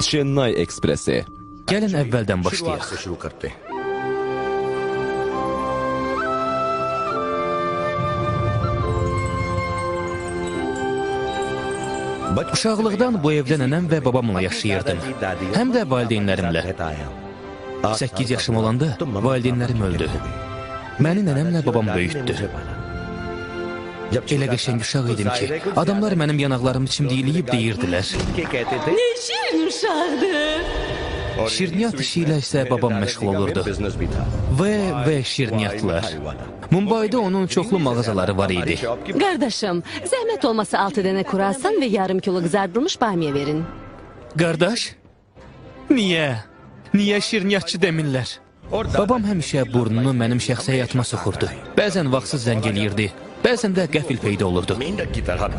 Chennai Ekspresi. Gəlin əvvəldən başlayaq. Uşaqlıqdan bu evdə nənəm və babamla yaşayırdım. Həm də valideynlərimlə. 8 yaşım olanda valideynlərim öldü. Məni nənəmlə babam böyütdü. Elə qəşəng uşaq idim ki, adamlar mənim yanaqlarımı çimdikləyib deyirdilər. Ne şirin uşaqdır. Şirniyyat işi ilə isə babam məşğul olurdu. Və şirniyyatlar. Mumbayda onun çoxlu mağazaları var idi. Qardaşım, zəhmət olmasa 6 dənə kurasan və yarım kilo qızardılmış bamiyə verin. Qardaş, niyə? Niyə şirniyyatçı demirlər? Babam həmişə burnunu mənim şəxsi həyatıma soxurdu. Bəzən vaxtsız zəng eləyirdi. Bəzən də qəfil peyda olurdu.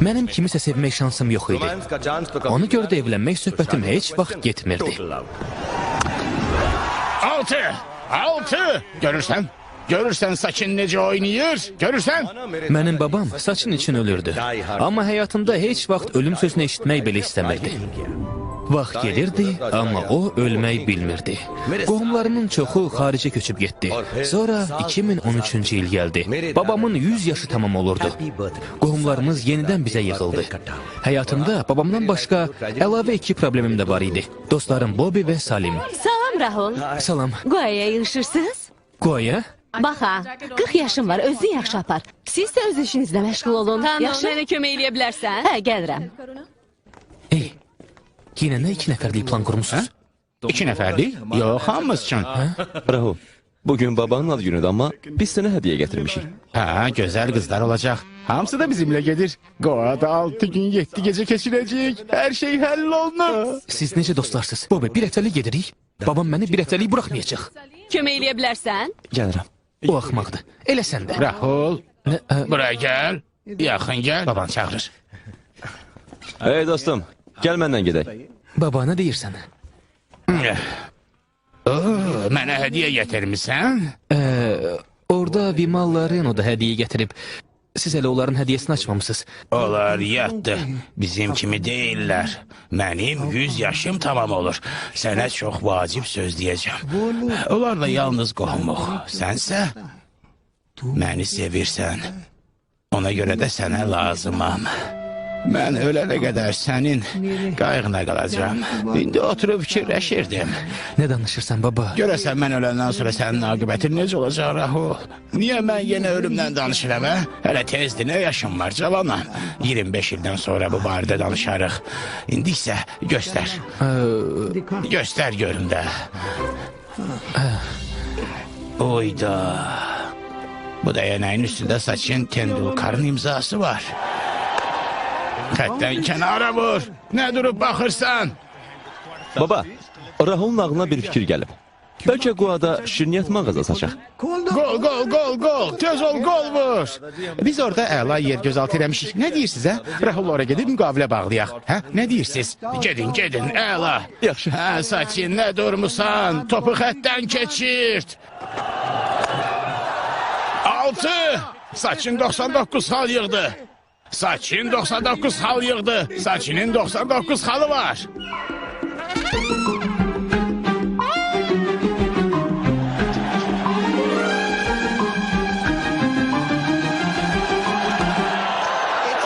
Mənim kimisə sevmək şansım yox idi. Onu görə də evlənmək söhbətim heç vaxt getmirdi. 6! Görürsən Saçın necə oynayır? Görürsən? Mənim babam Saçın üçün ölürdü. Amma həyatında heç vaxt ölüm sözünü eşitmək belə istəmirdi. Vaxt gelirdi, amma o ölmək bilmirdi. Qohumlarının çoxu xaricə köçüb getdi. Sonra 2013-cü il gəldi. Babamın 100 yaşı tamam olurdu. Qohumlarımız yenidən bizə yığıldı. Həyatımda babamdan başqa əlavə 2 problemim də var idi. Dostlarım Bobby və Salim. Salam Rahul. Salam. Goya'ya yığışırsınız? Goya? Baxa, 40 yaşım var, özünü yaxşı apar. Siz də öz işinizlə məşğul olun. Tamam, Yaxşı? mənə kömək eləyə bilərsən? Hə, gəlirəm. Ey, yenə nə 2 nəfərlik plan qurmuşsunuz? 2 nəfərlik? Yox, hamımız üçün. Rahul, bugün babanın ad günüdür amma biz sənə hədiyyə gətirmişik. Ha, gözəl qızlar olacaq. Hamısı da bizimlə gedir. Goa'da 6 gün 7 gecə keçirəcək. Hər şey həll olunur. Siz necə dostlarsınız? Bobby, bir həftəlik gedirik. Babam məni bir həftəlik buraxmayacaq. Kömək eləyə bilərsən? Gəlirəm. O axmaqdır. Elə sən də. Rahul, Nə, buraya gəl. Yaxın gəl, baban çağırır. Ey dostum, gəl məndən gedək. Baba, nə deyirsən? Mənə hədiyyə gətirmisən? Orada Vimal'la Reno da hədiyyə gətirib. Siz hələ onların hədiyyəsini açmamısınız. Onlar yatdı. Bizim kimi deyirlər. Mənim 100 yaşım tamam olur. Sənə çox vacib söz deyəcəm. Onlarla yalnız qohumuq. Sənsə məni sevirsən. Ona görə də sənə lazımam. Mən ölənə qədər sənin qayğına qalacağam. İndi oturub fikirləşirdim. Nə danışırsan baba? Görəsən mən öləndən sonra sənin aqibətin necə olacaq Rahul? Niyə mən yenə ölümdən danışıram, hə? Hələ tezdir, nə yaşım var, cavanam. 25 ildən sonra bu barədə danışarıq. İndi isə göstər. Göstər görüm də. Oyda. Bu dəyənəyin üstündə Saçın Tendulkarın imzası var. Xətdən kənara vur. Nə durub baxırsan? Baba, Rahul'un ağlına bir fikir gəlib. Bəlkə Goa'da şirniyyat mağazası açaq. Gol. Tez ol, gol vur. Biz orada əla yer gözaltı eləmişik. Nə deyirsiniz, hə? Rahul oraya gedib müqavilə bağlayaq. Hə? Nə deyirsiniz? Gedin, əla. Yaxşı. Hə, Saçın, nə durmusan? Topu xətdən keçirt. 6. Saçın 99 hal yığdı. Saçın 99 hal yığdı. Saçının 99 halı var.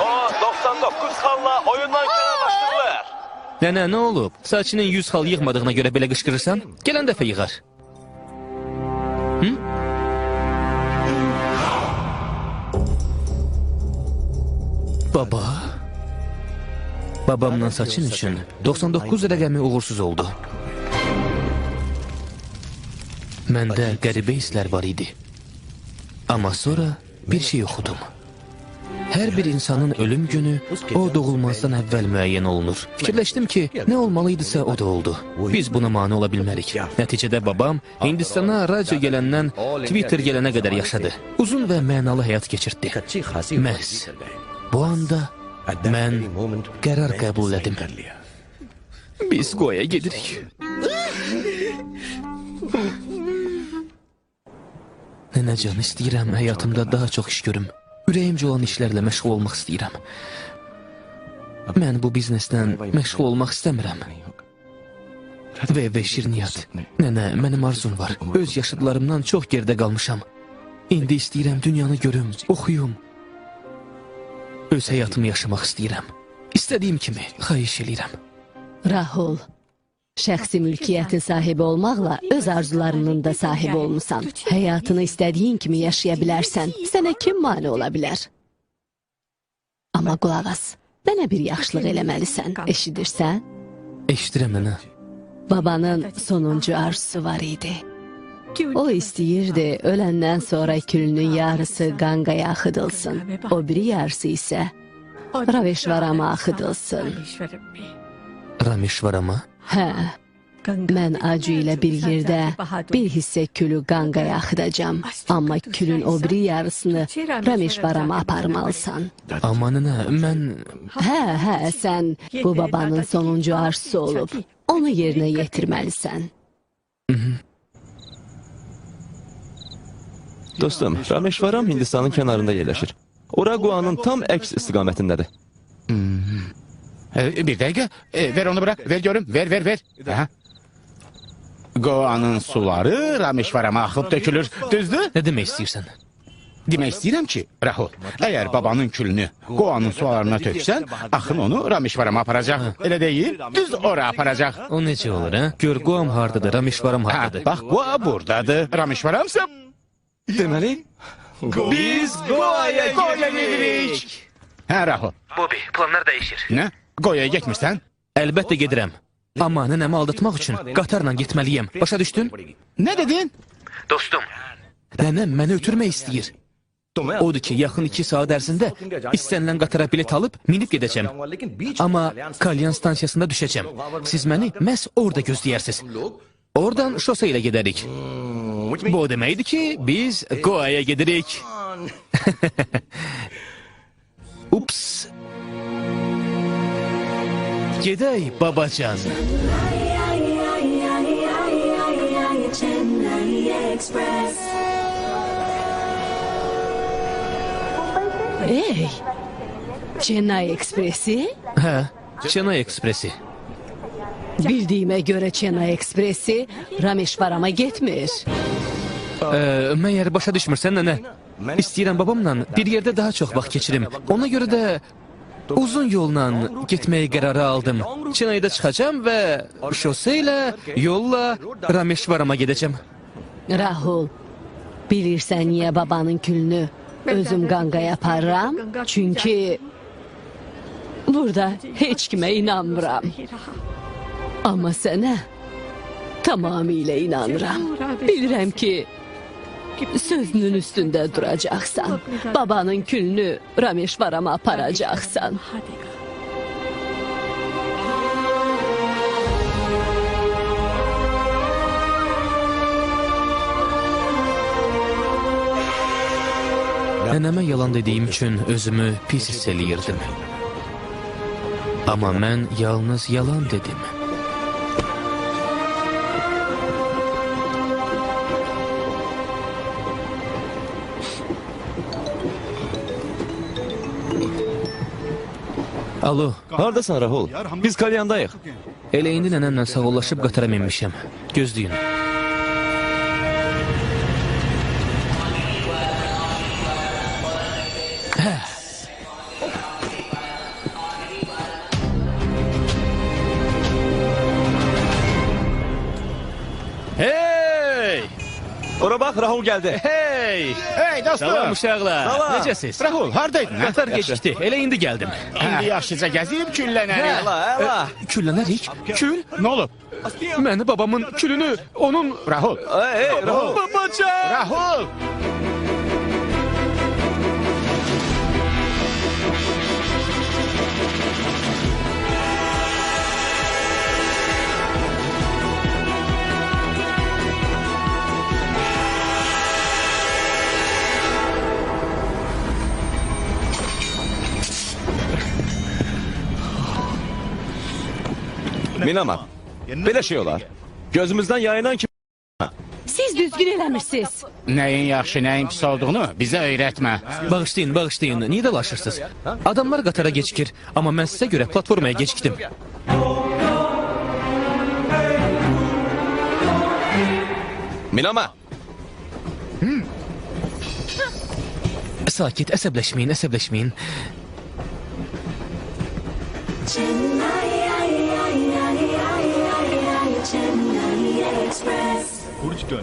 O 99 halla oyundan kənarlaşdırılır. Nənə, nə olub? Saçının 100 xal yığmadığına görə belə qışqırırsan? Gələn dəfə yığar. Baba. Babamla Saçın üçün 99 rəqəmi uğursuz oldu. Məndə qəribə hisslər var idi. Amma sonra bir şey oxudum. Hər bir insanın ölüm günü o doğulmazdan əvvəl müəyyən olunur. Fikirləşdim ki, nə olmalıydısa o da oldu. Biz buna mane ola bilmərik. Nəticədə babam Hindistana radio gələndən Twitter gələnə qədər yaşadı. Uzun və mənalı həyat keçirtdi. Məhz bu anda mən qərar qəbul edim. Biz Goa'ya gedirik. Nənəcan, istəyirəm həyatımda daha çox iş görüm. Ürəyimcə olan işlərlə məşğul olmaq istəyirəm. Mən bu biznesdən məşğul olmaq istəmirəm. Və şirniyyat. Nənə, mənim arzum var. Öz yaşıdlarımdan çox gerdə qalmışam. İndi istəyirəm dünyanı görüm, oxuyum. Öz həyatımı yaşamaq istəyirəm. İstədiyim kimi, xahiş eləyirəm. Rahul, şəxsi mülkiyyətin sahibi olmaqla öz arzularının da sahibi olmusan. Həyatını istədiyin kimi yaşaya bilərsən. Sənə kim mane ola bilər? Amma qulaq as, mənə bir yaxşılıq eləməlisən. Eşidirsən? Eşidirəm, nənə. Babanın sonuncu arzusu var idi. O istəyirdi, öləndən sonra külünün yarısı Qangaya axıdılsın. O biri yarısı isə Rameşvarama axıdılsın. Rameşvarama? Hə, mən acı ilə bir yerdə bir hissə külü Qangaya axıdacam. Amma külün o biri yarısını Rameşvarama aparmalısan. Amma nənə, mən... Hə, sən bu babanın sonuncu arzusu olub. Onu yerinə yetirməlisən. Dostum, Rameşvaram Hindistanın kənarında yerləşir. Oraguanın tam əks istiqamətindədir. Bir dəqiqə, ver onu bırak, ver görüm, ver. Aha. Goa'nın suları Rameşvarama axıb dökülür, düzdür? Nə demək istəyirsən? Demək istəyirəm ki, Rahul, əgər babanın külünü Goa'nın sularına töksən, axın onu Rameşvarama aparacaq. Elə deyil, düz ora aparacaq. O necə olur, hə? Gör, Goam hardadır, Rameşvaram hardadır. Bax, Goa buradadır. Rameşvaramsa... Deməli, Biz Goa'ya gedirik. Hə, Rahul. Bobby, planlar dəyişir. Nə? Goa'ya getmirsən? Əlbəttə gedirəm. Amma nənəmi aldatmaq üçün qatarla getməliyəm. Başa düşdün? Nə dedin? Dostum, nənəm məni ötürmək istəyir. Odur ki, yaxın 2 saat ərzində istənilən qatara bilet alıb minib gedəcəm. Amma Kalyan stansiyasında düşəcəm. Siz məni məhz orada gözləyərsiniz. Oradan şosa ilə gedərik. Bu o deməkdir ki, biz Goa'ya gedirik. Ups. Gedək, babacan. Ey, Chennai Ekspresi? Hə, Chennai Ekspresi. Bildiyimə görə Chennai Ekspresi Rameşvarama getmir. Məyər başa düşmürsən, nənə? İstəyirəm babamla bir yerdə daha çox vaxt keçirim. Ona görə də uzun yolla getməyə qərarı aldım. Chennai'da çıxacam və şosə ilə, yolla Rameşvarama gedəcəm. Rahul, bilirsən niyə babanın külünü özüm Qangaya aparıram? Çünki burada heç kimə inanmıram. Amma sənə tamamilə inanıram. Bilirəm ki, sözünün üstündə duracaqsan. Babanın külünü Rameşvarama aparacaqsan. Nənəmə yalan dediyim üçün özümü pis hiss eləyirdim. Amma mən yalnız yalan dedim. Alo, hardasan Rahul? Biz Kalyandayıq. elə indi nənəmlə sağollaşıb qatara minmişəm. Gözləyin. Hey! Ora bax, Rahul gəldi. Hey! Hey dostum! Salam uşaqlar. Salam. Necəsiz? Rahul, hardaydın? Qatar gecikdi. Elə indi gəldim. İndi yaşlıca gəzib küllənərik. Əla. Küllənərik? Kül? Nə olub? Məni babamın külünü, onun... Rahul! Rahul. Babacan! Rahul! Minama, belə şey olar. Gözümüzdən yayınan kimi... Siz düzgün eləmirsiniz. Nəyin yaxşı, nəyin pis olduğunu bizə öyrətmə. Bağışlayın, niyə dalaşırsınız? Adamlar qatara gecikir, amma mən sizə görə platformaya gecikdim. Minama! Sakit, əsəbləşməyin, əsəbləşməyin.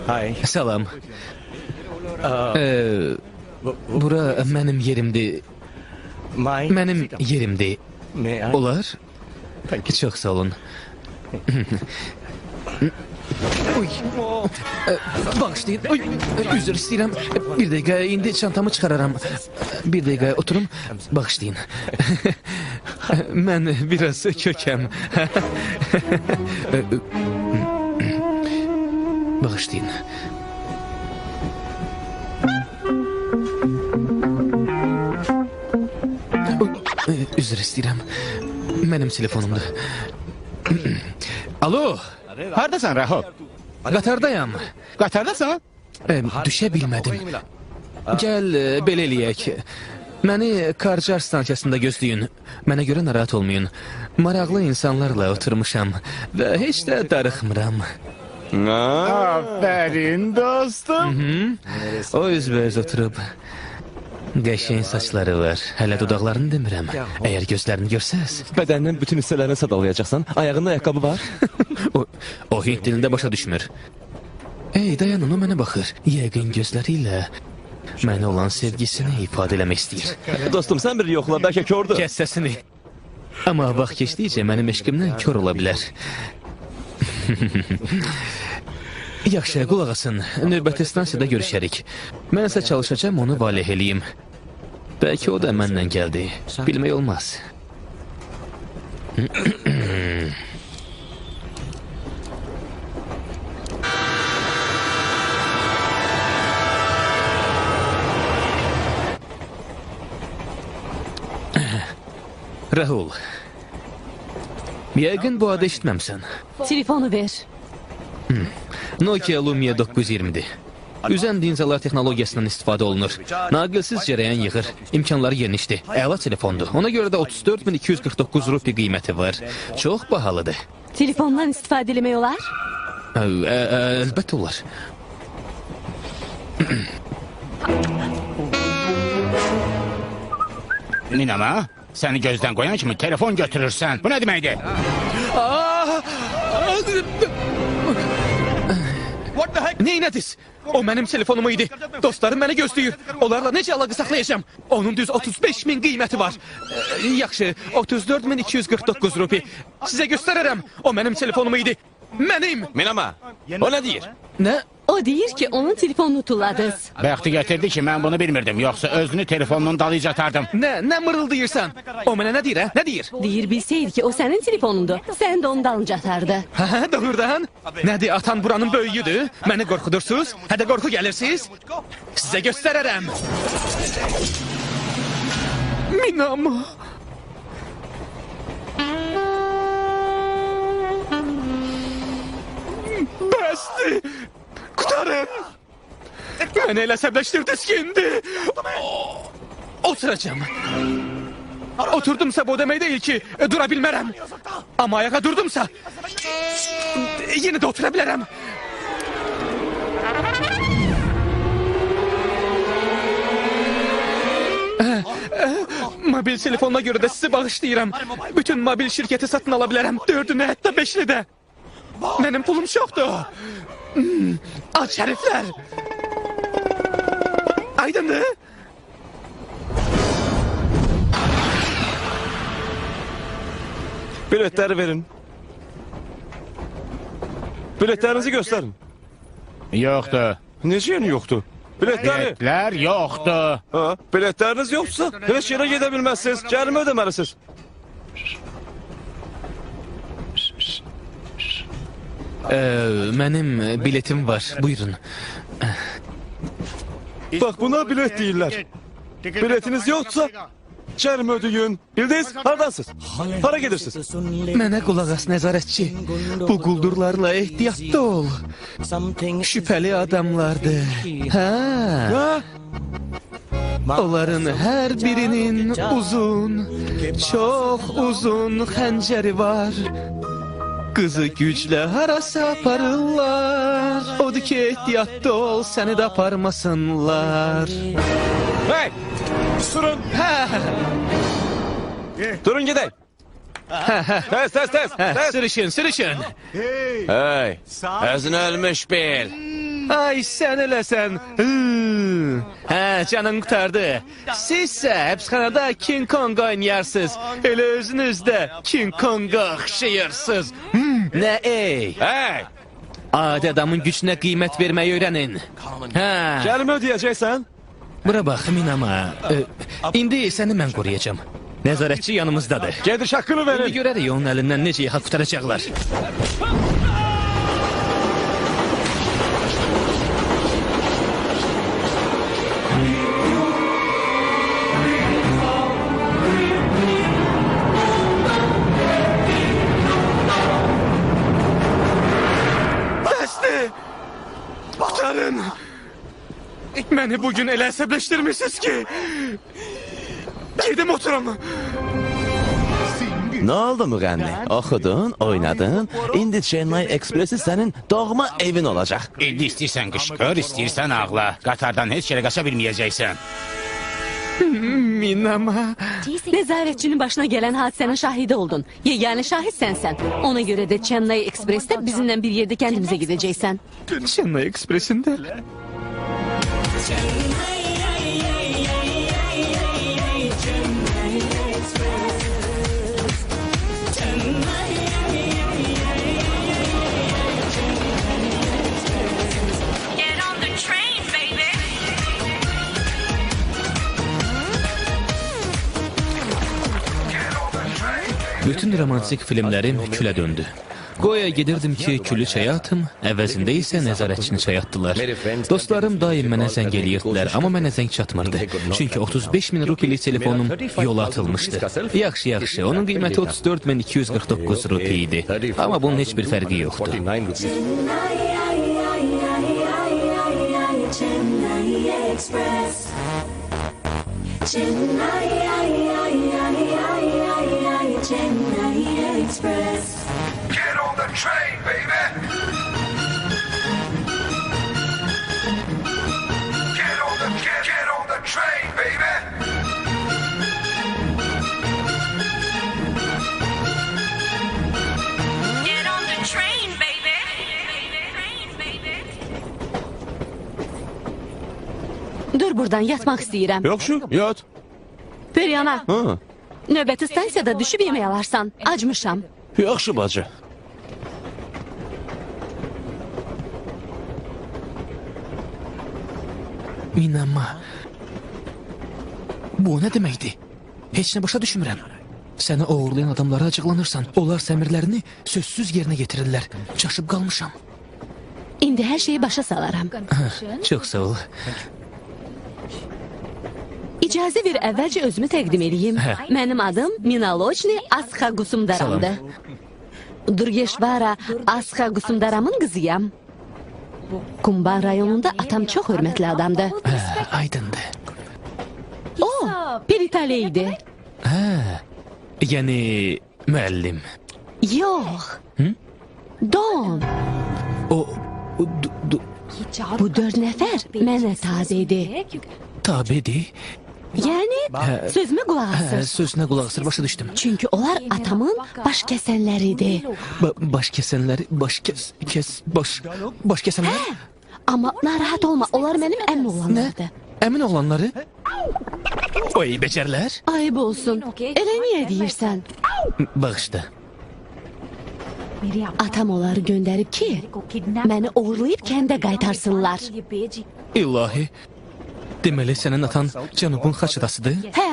Hay. Salam. Bura mənim yerimdir. Mənim yerimdir. Olar? Çox sağ olun. Oy. Bağışlayın. Oy. Üzr istəyirəm. Bir dəqiqə, indi çantamı çıxararam. Bir dəqiqə, oturum. Bağışlayın. Mən biraz kökəm. Bağışlayın. Üzr istəyirəm. Mənim telefonumdur. Alo, Hardasan Rahul? qatardayam. Qatardasan? Düşə bilmədim. Gəl, belə eləyək. Məni Karcar stansiyasında gözləyin. Mənə görə narahat olmayın. Maraqlı insanlarla oturmuşam və heç də darıxmıram. Aferin dostum. O üzbəüz oturub. Qəşəng saçları var. Hələ dodaqlarını demirəm. Əgər gözlərini görsəz. Bədəninin bütün hissələrini sadalayacaqsan. Ayağında ayaqqabı var. O Hint dilində başa düşmür. Ey, dayanın, o mənə baxır. Yəqin gözləri ilə mənə olan sevgisini ifadə eləmək istəyir. Dostum, sən bir yoxla, bəlkə kördür. Kəs səsini. Amma vaxt keçdikcə mənim eşqimdən kör ola bilər. Yaxşı, qulaq asın. Növbəti stansiyada görüşərik. Mən isə çalışacağım onu valeh eləyim. Bəlkə o da mənlə gəldi. Bilmək olmaz. Rahul. Yəqin bu adı eşitməmsən. Telefonu ver. Nokia Lumia 920'dir. Üzən linzalar texnologiyasından istifadə olunur. Naqilsiz cərəyan yığır. İmkanları genişdir. Əla telefondur. Ona görə də 34.249 rupi qiyməti var. Çox bahalıdır. Telefondan istifadə eləmək olar? Əlbəttə olar. Minama, səni gözdən qoyan kimi telefon götürürsən. Bu nə deməkdir? Neynədiniz? O mənim telefonumu idi. Dostlarım məni gözləyir. Onlarla necə əlaqə saxlayacağam? Onun düz 35.000 qiyməti var. Yaxşı, 34.249 rupi. Sizə göstərərəm. O mənim telefonumu idi. Mənim! Minama, o nə deyir? Nə? O deyir ki, onun telefonunu tulladınız. Bəxti gətirdi ki, mən bunu bilmirdim. Yoxsa özünü telefonunun dalıca atardım. Nə mırıldayırsan? O mənə nə deyir, hə? Nə deyir? Deyir bilseydi ki, o sənin telefonundur. Sən də onu dalınca atardı. Hə, doğrudan? Nədir, atan buranın böyüyüdür? Məni qorxudursuz? Hədə qorxu gəlirsiniz? Sizə göstərərəm. Minama. Bəsdir. Qutarın. Məni elə səbləşdirdiniz ki, indi. Oturacağım. Oturdumsa bu demək deyil ki, dura bilmərəm. Amma ayağa durdumsa, yenə də otura bilərəm. Mobil telefonuna görə də sizi bağışlayıram. Bütün mobil şirkəti satın ala bilərəm. 4-ünü, hətta 5-ni də. Mənim pulum çoxdur. Aç həriflər. Aydındır? Biletləri verin. Biletlərinizi göstərin. Yoxdur. Necə yəni yoxdur? Biletləri. Biletlər yoxdur. Ha, biletləriniz yoxsa heç yerə gedə bilməzsiniz. Cərimə ödəməlisiniz. Mənim biletim var. Buyurun. Bax, buna bilet deyirlər. Biletiniz yoxsa cərimə ödəyin. Bildiniz, haradansınız? Hara gedirsiniz? Mənə qulaq as, nəzarətçi. Bu quldurlarla ehtiyatlı ol. Şübhəli adamlardır. Hə? Onların hər birinin uzun, çox uzun xəncəri var. Qızı güclə harasa aparırlar. Odur ki, ehtiyatlı ol, səni də aparmasınlar. Hey! Durun. Durun gidelim. Tez. Sürüşün. Hey! Özün ölmüş bil. Ay, sən eləsən. Canın qurtardı. Sizsə həbsxanada King Kong oynayarsınız. Elə özünüz də King Kong'a oxşayırsınız. Nə ey? Hey! Adi adamın gücünə qiymət verməyi öyrənin. Gəlimi ödəyəcəksən? Bura bax, Minama. İndi səni mən qoruyacağım. Nəzarətçi yanımızdadır. Gediş hakkını İndi verin. görərik onun əlindən necə yaxa qutaracaqlar. Bəsdir! Qutarın! Məni bugün elə əsəbləşdirmişsiniz ki... Gedim oturam. Ne oldu müğənni? Oxudun, oynadın. İndi Chennai Ekspresi senin doğma evin olacak. İndi istəyirsən qışqır, istəyirsən ağla. Qatardan heç yerə qaça bilməyəcəksən. Minama. Nəzarətçinin başına gələn hadisənin şahidi oldun. Yeganə şahid sənsən. Ona görə də Chennai Ekspres'te bizimlə bir yerdə kəndimizə gedəcəksən. Chennai Ekspresində. Get on the train, baby. Bütün romantik filmlərim külə döndü. Qoya gedirdim ki, külü çaya atım, əvəzində isə nəzarətçini çaya atdılar. Dostlarım daim mənə zəng eləyirdilər, amma mənə zəng çatmırdı. Çünki 35.000 rupilik telefonum yola atılmışdı. Yaxşı, onun qiyməti 34.249 rupi idi. Amma bunun heç bir fərqi yoxdur. Chennai Express. Chennai Express. Get on the train, baby! Get on the train, baby! Get on the train, baby. Dur buradan, yatmaq istəyirəm. Yok şu, yat. Periana, Ha. növbəti stansiyada düşüb yemək alarsan. Acmışam. Yaxşı bacı. Minama. Bu nə deməkdir? Heç nə başa düşmürəm. Səni uğurlayan adamlara acıqlanırsan. Onlar səmirlərini sözsüz yerinə getirirlər. Çaşıb qalmışam. İndi hər şeyi başa salaram. Çox sağ ol. İcazə ver əvvəlcə özümü təqdim edeyim. Hə. Mənim adım Minalochni Asxa Qusumdaramdır. Durgeşvara Asxa Qusumdaramın qızıyam. Kumban rayonunda atam çox hörmətli adamdır. Aydındır. O, Peritale idi. Yəni müəllim. Yox. Don. Bu 4 nəfər mənə tabe idi. Tabedir. Yəni sözümə qulaq asır. Sözünə qulaq asır, başa düşdüm. Çünki onlar atamın baş kəsənləridir. Baş kəsənləri, baş kəsənlər? Amma narahat olma, onlar mənim əmin olanlardır. Əmin olanları? Oy, becərlər? Ayıb olsun. Elə niyə deyirsən? Bağışda. Atam onları göndərib ki, məni uğurlayıb kəndə qaytarsınlar. İlahi. Deməli, sənin atan Cənubun Xaçadasıdır? Hə.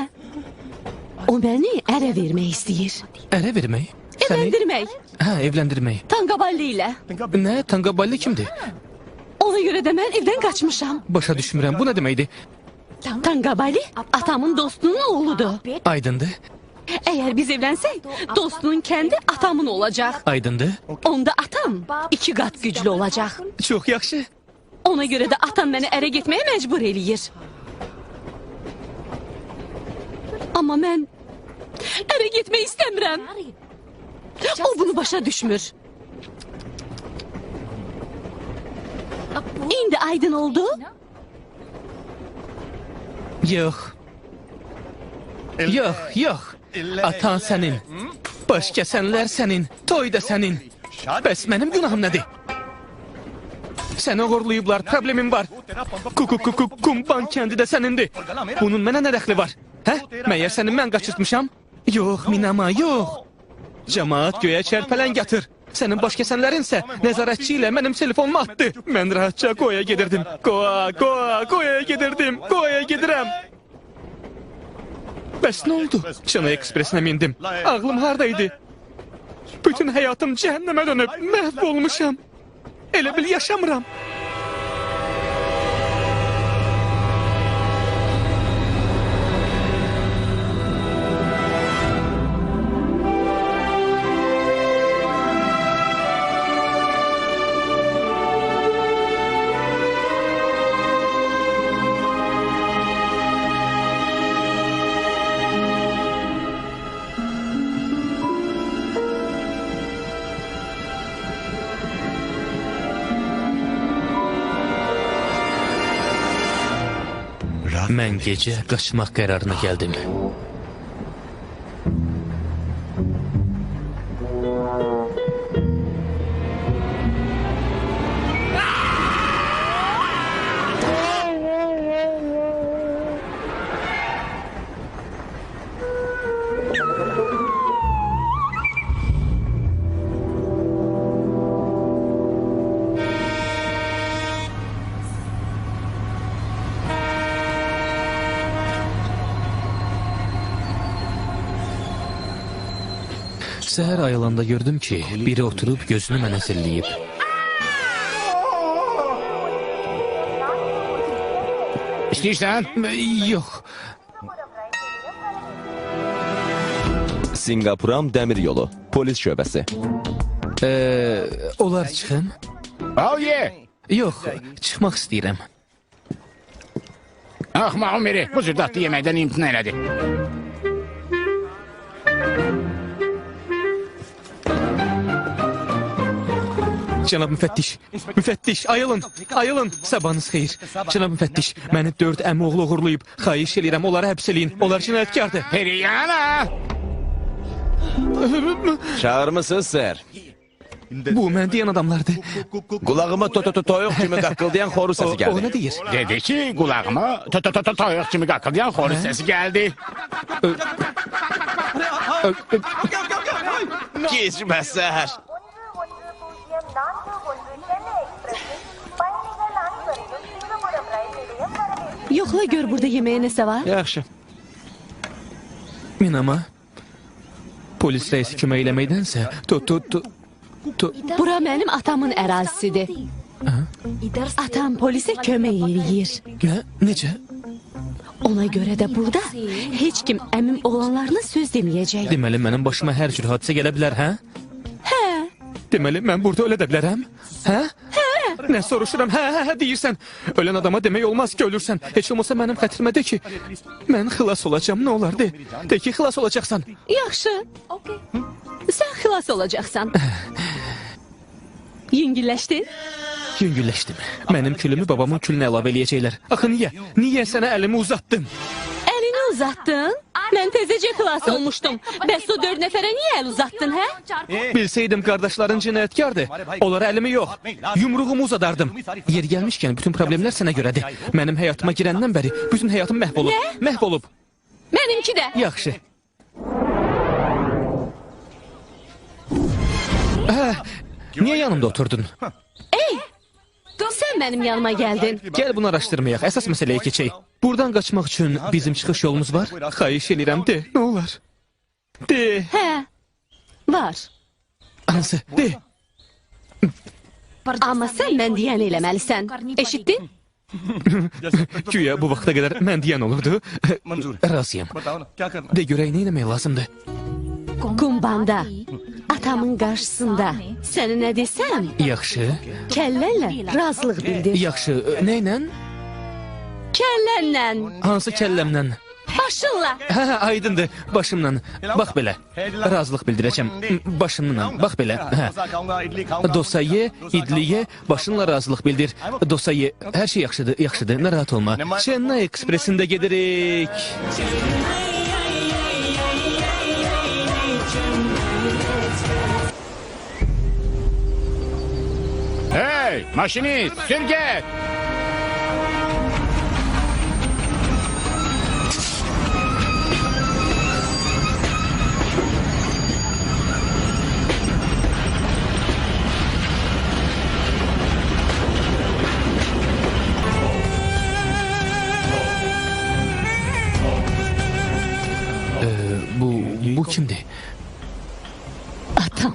O məni ərə vermək istəyir. Ərə vermək? Evləndirmək. Hə, evləndirmək. Tanqaballi ilə. Nə? Tanqaballi kimdir? Ona görə də mən evdən qaçmışam. Başa düşmürəm, bu nə deməkdir? Tanqaballi atamın dostunun oğludur. Aydındır. Əgər biz evlənsək, dostunun kəndi atamın olacaq. Aydındır. Onda atam 2 qat güclü olacaq. Çox yaxşı. Ona görə də atam məni ərə getməyə məcbur eləyir. Amma mən ərə getmək istəmirəm. O bunu başa düşmür. İndi aydın oldu. Yox. Yox, yox. Atan sənin. Baş kəsənlər sənin. Toy da sənin. Bəs mənim günahım nədir? Səni uğurlayıblar, problemim var. Kumban kəndi də sənindir. Bunun mənə nə dəxli var? Hə? Məyər səni mən qaçırtmışam? Yox, Minama, yox. Cəmaat göyə çərpələn yatır. Sənin baş kəsənlərinsə nəzarətçi ilə mənim telefonumu atdı. Mən rahatca Qoya gedirdim. Qoyaya gedirdim. Qoyaya gedirəm. Bəs nə oldu? Çana ekspresinə mindim. Ağlım haradaydı? Bütün həyatım cəhənnəmə dönüb. Məhv olmuşam. Elə bil yaşamıram. Mən gecə qaçmaq qərarına gəldim. Səhər ayılanda gördüm ki, biri oturub gözünü mənə zilləyib. İstəyirsən? Yox. Singapuram dəmir yolu, polis şöbəsi. Olar çıxım? Oh yeah. Yox, çıxmaq istəyirəm. Axmağım biri bu cür dadlı yeməkdən imtina elədi. Cənab müfəttiş, ayılın, sabahınız xeyir. Cənab müfəttiş, məni 4 əmi oğlu uğurlayıb, xahiş eləyirəm, onları həbs eləyin, onlar cinayətkardır. Periyana! Çağırmısınız, sir? Bu mən deyən adamlardır. Qulağıma toyuq kimi qaqqıldayan xoruz səsi O gəldi. nə deyir? Dedi ki, qulağıma toyuq kimi qaqqıldayan xoruz səsi gəldi. Geçmə, sir. Yoxla gör burada yeməyə nəsə var. Yaxşı. Minama, polis rəisi kömək eləməkdənsə, Bura mənim atamın ərazisidir. Atam polisə kömək eləyir. Nə? Necə? Ona görə də burada heç kim əmim oğlanlarına söz deməyəcək. Deməli, mənim başıma hər cür hadisə gələ bilər, hə? Hə, Deməli, mən burada ölə də bilərəm? Hə? Nə soruşuram? Hə, deyirsən. Ölən adama demək olmaz ki, ölürsən. Heç olmasa mənim xətrimə de ki, mən xilas olacağım, nə olar de. De ki, xilas olacaqsan. yaxşı. Sən xilas olacaqsan. Yüngülləşdin? Yüngülləşdim. Mənim külümü babamın külünə əlavə eləyəcəklər. Axı niyə? Niyə sənə əlimi uzatdım? Əlini uzatdın? Mən təzəcə xilas olmuşdum. Bəs o 4 nəfərə niyə əl uzatdın, hə? Bilsəydim qardaşların cinayətkardır, onlara əlimi yox, yumruğumu uzadardım. Yer gəlmişkən bütün problemlər sənə görədir. Mənim həyatıma girəndən bəri bütün həyatım məhv olub. Nə? Məhv olub. Mənimki də. Yaxşı. Niyə yanımda oturdun? Sən mənim yanıma gəldin. Gəl bunu araşdırmayaq, əsas məsələyə keçək. Buradan qaçmaq üçün bizim çıxış yolumuz var. Xahiş eləyirəm, de, nə olar? De. Hə, var. Hansı? De. Amma sən mən deyən eləməlisən. Eşitdin? Güya bu vaxta qədər mən deyən olurdu. Razıyam. De görək, nə eləmək lazımdır? Kumbanda, atamın qarşısında sənə nə desəm, Yaxşı. kəllənlə razılıq bildir. Yaxşı, nə ilə? Kəllənlə. Hansı kəlləmlə? Başınla. Hə, aydındır, başımla. Bax belə, razılıq bildirəcəm. Başımla, bax belə. Hə. Dosa ye, idli ye, başınla razılıq bildir. Dosa ye, hər şey yaxşıdır, yaxşıdır, narahat olma. Chennai Ekspresində gedirik. Hey, maşinist, sür git. Bu kimdir? Atam.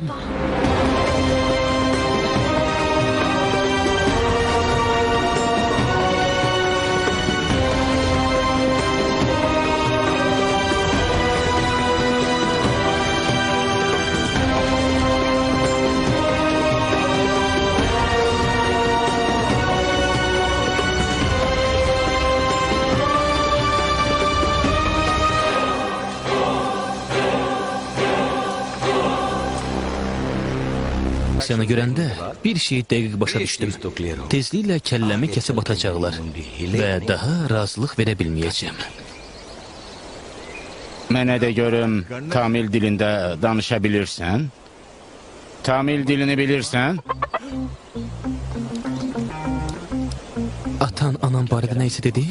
Səni görəndə bir şeyi dəqiq başa düşdüm. Tezliklə kəlləmi kəsib atacaqlar və daha razılıq verə bilməyəcəm. Mənə də görüm, Tamil dilində danışa bilirsən? Tamil dilini bilirsən? Atan, anam barədə nə isə dedi?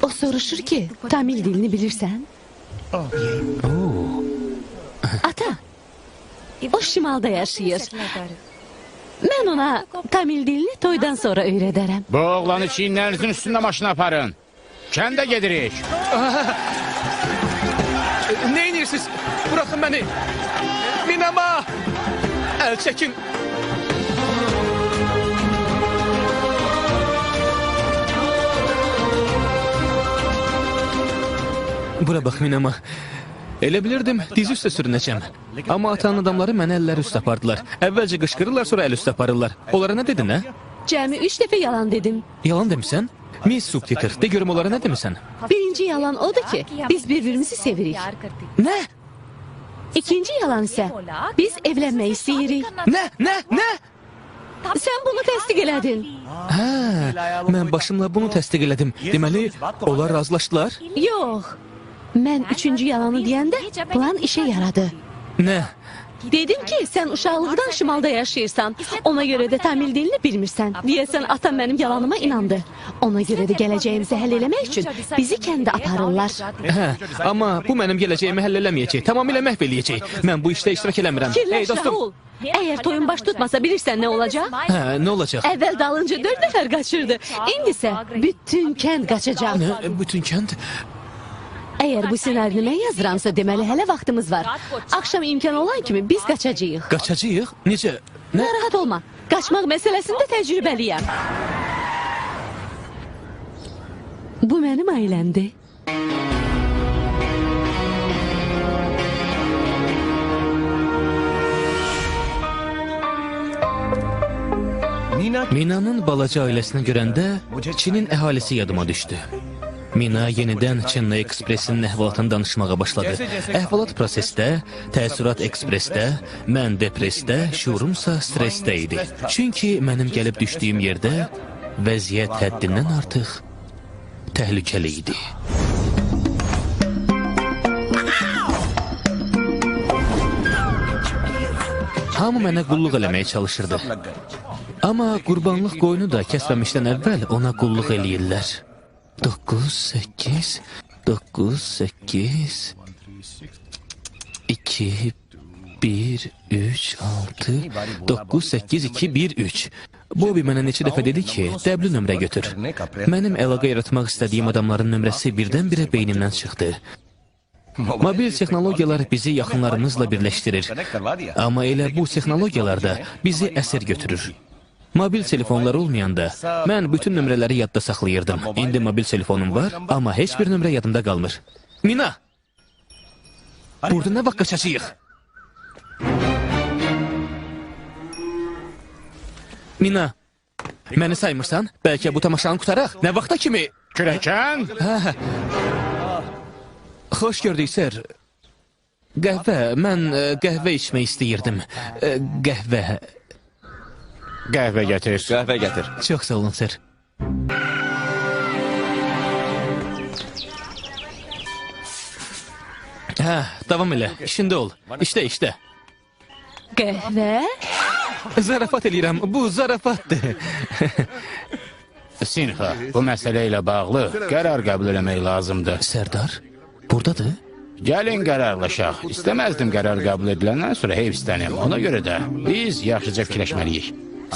O soruşur ki, Tamil dilini bilirsən? Ata, o şimalda yaşayır. Mən ona Tamil dilini toydan sonra öyrədərəm. Bu oğlanı çiynlərinizin üstündə maşına aparın. Kəndə gedirik. Nə inirsiniz? Bırakın məni. Minama! Əl çəkin. Bura bax Minama. Elə bilirdim, diz üstə sürünəcəm. Amma atanın adamları mənə əlləri üstə apardılar. Əvvəlcə qışqırırlar, sonra əl üstə aparırlar. Onlara nə dedin, hə? Cəmi 3 dəfə yalan dedim. Yalan demisən? Miss Subtitor, de görüm onlara nə demisən? Birinci yalan odur ki, biz bir-birimizi sevirik. Nə? İkinci yalan isə, biz evlənmək istəyirik. Nə? Sən bunu təsdiq elədin. Hə, mən başımla bunu təsdiq elədim. Deməli, onlar razılaşdılar? Yox. Mən üçüncü yalanı deyəndə plan işə yaradı. Nə? Dedim ki, sən uşaqlıqdan şimalda yaşayırsan. Ona görə də Tamil dilini bilmirsən. Deyəsən, atam mənim yalanıma inandı. Ona görə də gələcəyimizi həll eləmək üçün bizi kəndə aparırlar. Hə, amma bu mənim gələcəyimi həll eləməyəcək. Tamamilə məhv eləyəcək. Mən bu işdə iştirak eləmirəm. Fikirləş, Rahul. Əgər toyun baş tutmasa bilirsən nə olacaq? Hə, nə olacaq? Əvvəl dalınca 4 nəfər qaçırdı. İndi isə bütün kənd qaçacaq. Nə? Bütün kənd? Əgər bu ssenarini mən yazıramsa, deməli hələ vaxtımız var. Axşam imkan olan kimi biz qaçacağıq. Qaçacağıq? Necə? Nə? Narahat olma. Qaçmaq məsələsində təcrübəliyəm. Bu mənim ailəmdir. Minanın balaca ailəsini görəndə Çinin əhalisi yadıma düşdü. Mina yenidən Chennai Ekspresinin əhvalatını danışmağa başladı. Əhvalat prosesdə, təəssürat ekspresdə, mən depresdə, şuurumsa stressdə idi. Çünki mənim gəlib düşdüyüm yerdə vəziyyət həddindən artıq təhlükəli idi. Hamı mənə qulluq eləməyə çalışırdı. Amma qurbanlıq qoyunu da kəsməmişdən əvvəl ona qulluq eləyirlər. 9, 8, 2, 1, 3, 6, 9, 8, 2, 1, 3. Bobby mənə neçə dəfə dedi ki, dəbli nömrə götür. Mənim əlaqə yaratmaq istədiyim adamların nömrəsi birdən-birə beynimdən çıxdı. Mobil texnologiyalar bizi yaxınlarımızla birləşdirir. Amma elə bu texnologiyalar da bizi əsir götürür. Mobil telefonlar olmayanda mən bütün nömrələri yadda saxlayırdım. İndi mobil telefonum var, amma heç bir nömrə yadımda qalmır. Mina! Burada nə vaxt qaçacağıq? Mina! Məni saymırsan? Bəlkə bu tamaşanı qutaraq? Nə vaxta kimi? Kürəkən? Xoş gördük, ser. Qəhvə, mən qəhvə içmək istəyirdim. Qəhvə. Qəhvə gətir. Qəhvə gətir. Çox sağ olun, ser. Hə, davam elə. İşində ol. İşdə. Qəhvə? Zarafat eləyirəm. Bu zarafatdır. Sinxa, bu məsələ ilə bağlı qərar qəbul eləmək lazımdır. Sərdar, buradadır. Gəlin qərarlaşaq. İstəməzdim qərar qəbul ediləndən sonra heyf istənim. Ona görə də biz yaxşıca fikirləşməliyik.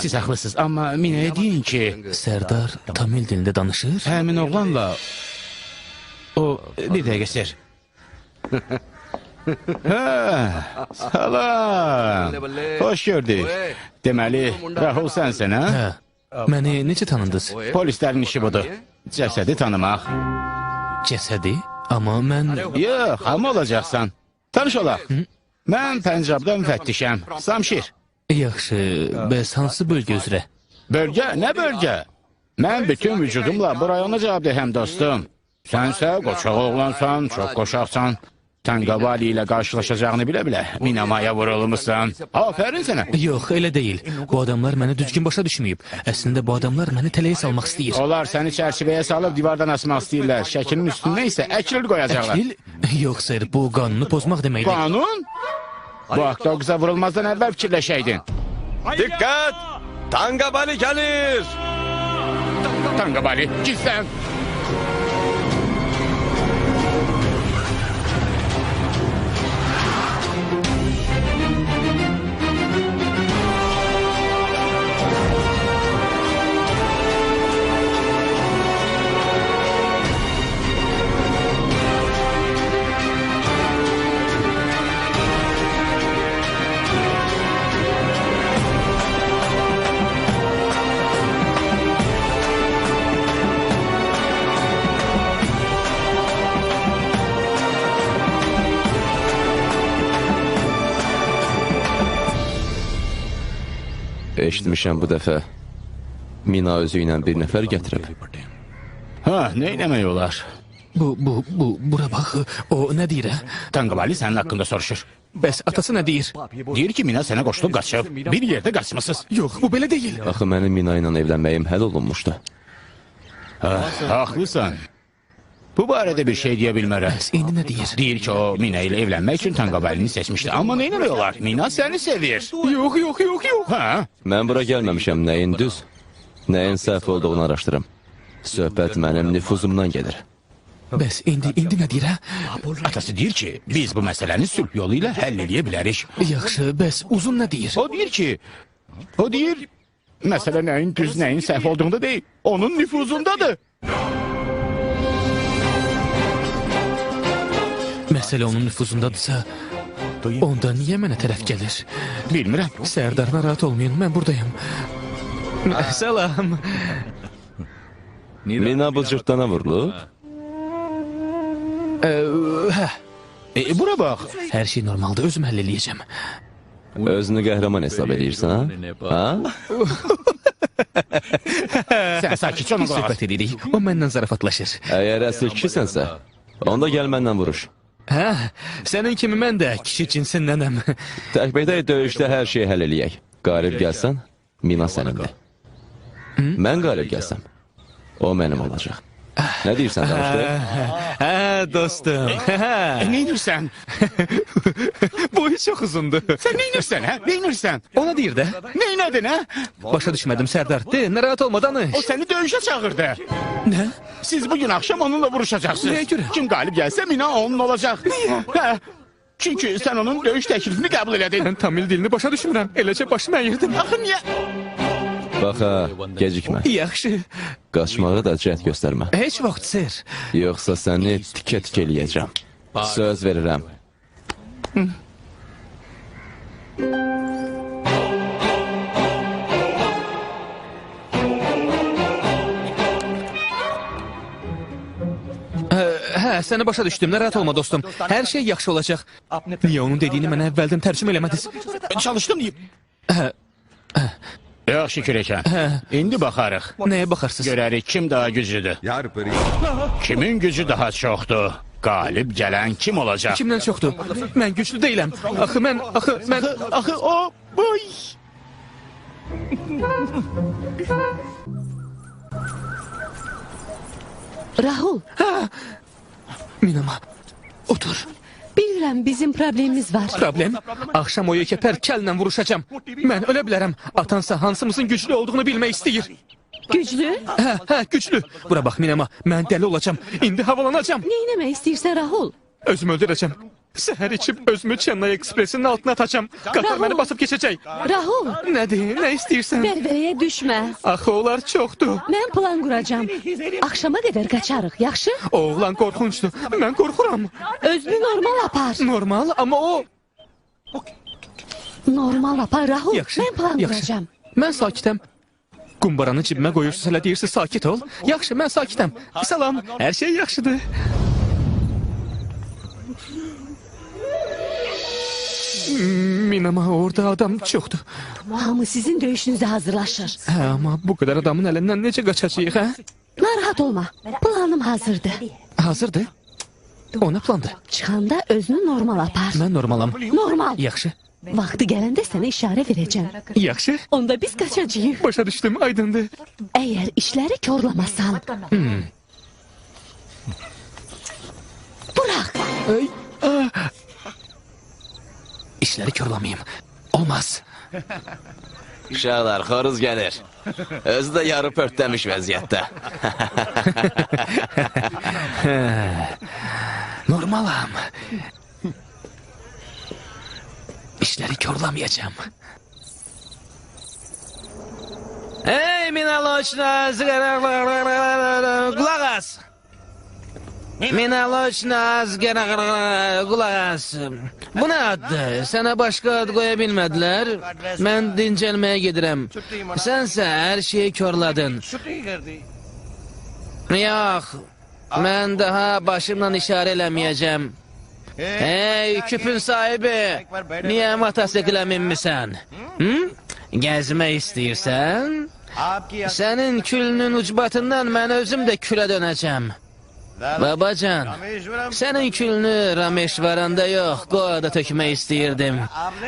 Siz haqlısınız, amma Minəyə deyin ki... Sərdar Tamil dilində danışır. Həmin oğlanla... O, bir dəqiqə ser. Salam. Xoş gördük. Deməli, Rahul sənsən, hə? Hə, məni necə tanındınız? Polislərin işi budur. Cəsədi tanımaq. Cəsədi? Amma mən... Yox, amma olacaqsan. Tanış olaq. Mən Pəncabda müfəttişəm. Samşir. Yaxşı, bəs hansı bölgə üzrə? Bölgə? Nə bölgə? Mən bütün vücudumla bu rayona cavabdehəm, dostum. Sənsə qoçaq oğlansan, çox qoşaqsan. Tangavali ilə qarşılaşacağını bilə-bilə Minamaya vurulmuşsan. Afərin sənə. Yox, elə deyil. Bu adamlar məni düzgün başa düşməyib. Əslində bu adamlar məni tələyə salmaq istəyir. Onlar səni çərçivəyə salıb divardan asmaq istəyirlər. Şəkilin üstündə isə əklil qoyacaqlar. Əkil? Yox, ser, bu qanunu pozmaq deməkdir. Qanun? Bu haqda o qıza vurulmazdan əvvəl fikirləşəydin. Dikkat! Tangabali gəlir! Tangavali, gizlən! Eşitmişəm bu dəfə Mina özü ilə bir nəfər gətirib. Ha, nə eləmək olar? Bura bax, o nə deyir, hə? Tangavali sənin haqqında soruşur. Bəs atası nə deyir? Deyir ki, Mina sənə qoşulub qaçıb. Bir yerdə qaçmısınız. Yox, bu belə deyil. Axı mənim Mina ilə evlənməyim həll olunmuşdu. Haqlısan. Bu barədə bir şey deyə bilmərəm. Bəs indi nə deyir? Deyir ki, o Mina ilə evlənmək üçün Tangavalini seçmişdi. Amma nə eləmək olar? Mina səni sevir. Yox. Hə? Mən bura gəlməmişəm nəyin düz, nəyin səhv olduğunu araşdırım. Söhbət mənim nüfuzumdan gedir. Bəs indi nə deyir, hə? Atası deyir ki, biz bu məsələni sülh yolu ilə həll eləyə bilərik. Yaxşı, bəs uzun nə deyir? O deyir, məsələ nəyin düz, nəyin səhv olduğunda deyil, onun nüfuzundadır. Məsələ onun nüfuzundadırsa, onda niyə mənə tərəf gəlir? Bilmirəm. Sərdar, narahat olmayın, mən buradayım. Salam. Mina bu cırtdana vurulub? Hə, Bura bax. hər şey normaldır, özüm həll eləyəcəm. Özünü qəhrəman hesab edirsən, ha? Sən sakitcə ona qulaq as. Söhbət edirik, o məndən zarafatlaşır. Əgər əsl kişisənsə, onda gəl məndən vuruş. Hə, sənin kimi mən də kişi cinsinnənəm. Təkbəkdə döyüşdə hər şeyi həll eləyək. Qalib gəlsən, Mina sənindir. Mən qalib gəlsəm, o mənim olacaq. Nə deyirsən, danışdı? Hə, dostum. Nə edirsən? Boyu çox uzundur. Sən nə edirsən, hə? Nə edirsən? Ona deyir də. Nə elədin, hə? Başa düşmədim, Sərdar. De, narahat olma, danış. O səni döyüşə çağırdı. Nə? Siz bugün axşam onunla vuruşacaqsınız. Nəyə görə? Kim qalib gəlsə Mina onun olacaq. Niyə? Hə? Çünki sən onun döyüş təklifini qəbul elədin. Mən Tamil dilini başa düşmürəm. Eləcə başımı əyirdim. Axı niyə? Bax ha, gecikmə. Yaxşı. Qaçmağa da cəhd göstərmə. Heç vaxt, ser. Yoxsa səni tikə-tikə eləyəcəm. Söz verirəm. Hə, səni başa düşdüm. Narahat olma, dostum. Hər şey yaxşı olacaq. Niyə onun dediyini mənə əvvəldən tərcümə eləmədiniz? Çalışdım deyib. Hə. Yox, Yaxşı kürəkən. İndi baxarıq. Nəyə baxarsınız? Görərik kim daha güclüdür. Kimin gücü daha çoxdur? Qalib gələn kim olacaq? Kimdən çoxdur? Mən güclü deyiləm. Axı o... Oy! Rahul, Minama, otur. bilirəm bizim problemimiz var. Problem? Axşam o yekəpər kəllə vuruşacam. Mən ölə bilərəm. Atansa hansımızın güclü olduğunu bilmək istəyir. Güclü? Güclü. Bura bax Minama, mən dəli olacam. İndi havalanacam. Neyləmək istəyirsən Rahul? Özümü öldürəcəm. Səhər içib özümü Çennay Ekspresinin altına atacam. Qatar məni basıb keçəcək. Rahul, Nədir, nə istəyirsən? bərbəriyə düşmə. Axı onlar çoxdur. Mən plan quracam. Axşama qədər qaçarıq, yaxşı? Oğlan qorxunçdur. Mən qorxuram. Özünü normal apar. Normal, amma o... Normal apar Rahul. Yaxşı, Mən plan yaxşı. quracam. Mən sakitəm. Qumbaranı cibimə qoyursunuz, hələ deyirsiniz sakit ol. Yaxşı, mən sakitəm. Salam, hər şey yaxşıdır. Minama, orada adam çoxdur. Hamı sizin döyüşünüzə hazırlaşır. Amma bu qədər adamın əlindən necə qaçacağıq, hə? Narahat olma. Planım hazırdır. Hazırdır. O nə plandır? Çıxanda özünü normal apar. Mən normalam. Normal. Yaxşı. Vaxtı gələndə sənə işarə verəcəm. Yaxşı. Onda biz qaçacağıq. Başa düşdüm, aydındır. Əgər işləri korlamasan. Bırak. İşləri körlamayım. Olmaz. Uşaqlar, xoruz gəlir. Özü də yarı pörtləmiş vəziyyətdə. Normalam. İşləri körlamayacağım. Ey Minalochna, qulaq as. Minalochna, qulaq as. Bu nə addır? Sənə başqa ad qoya bilmədilər. Mən dincəlməyə gedirəm. Sənsə hər şeyi körladın. Yox, mən daha başımla işarə eləməyəcəm. Hey, küpün sahibi, niyə motosiklə minmisən? Gəzmək istəyirsən? Sənin külünün ucbatından mən özüm də külə dönəcəm. Babacan, sənin külünü Rameşvaranda yox, Goada tökmək istəyirdim.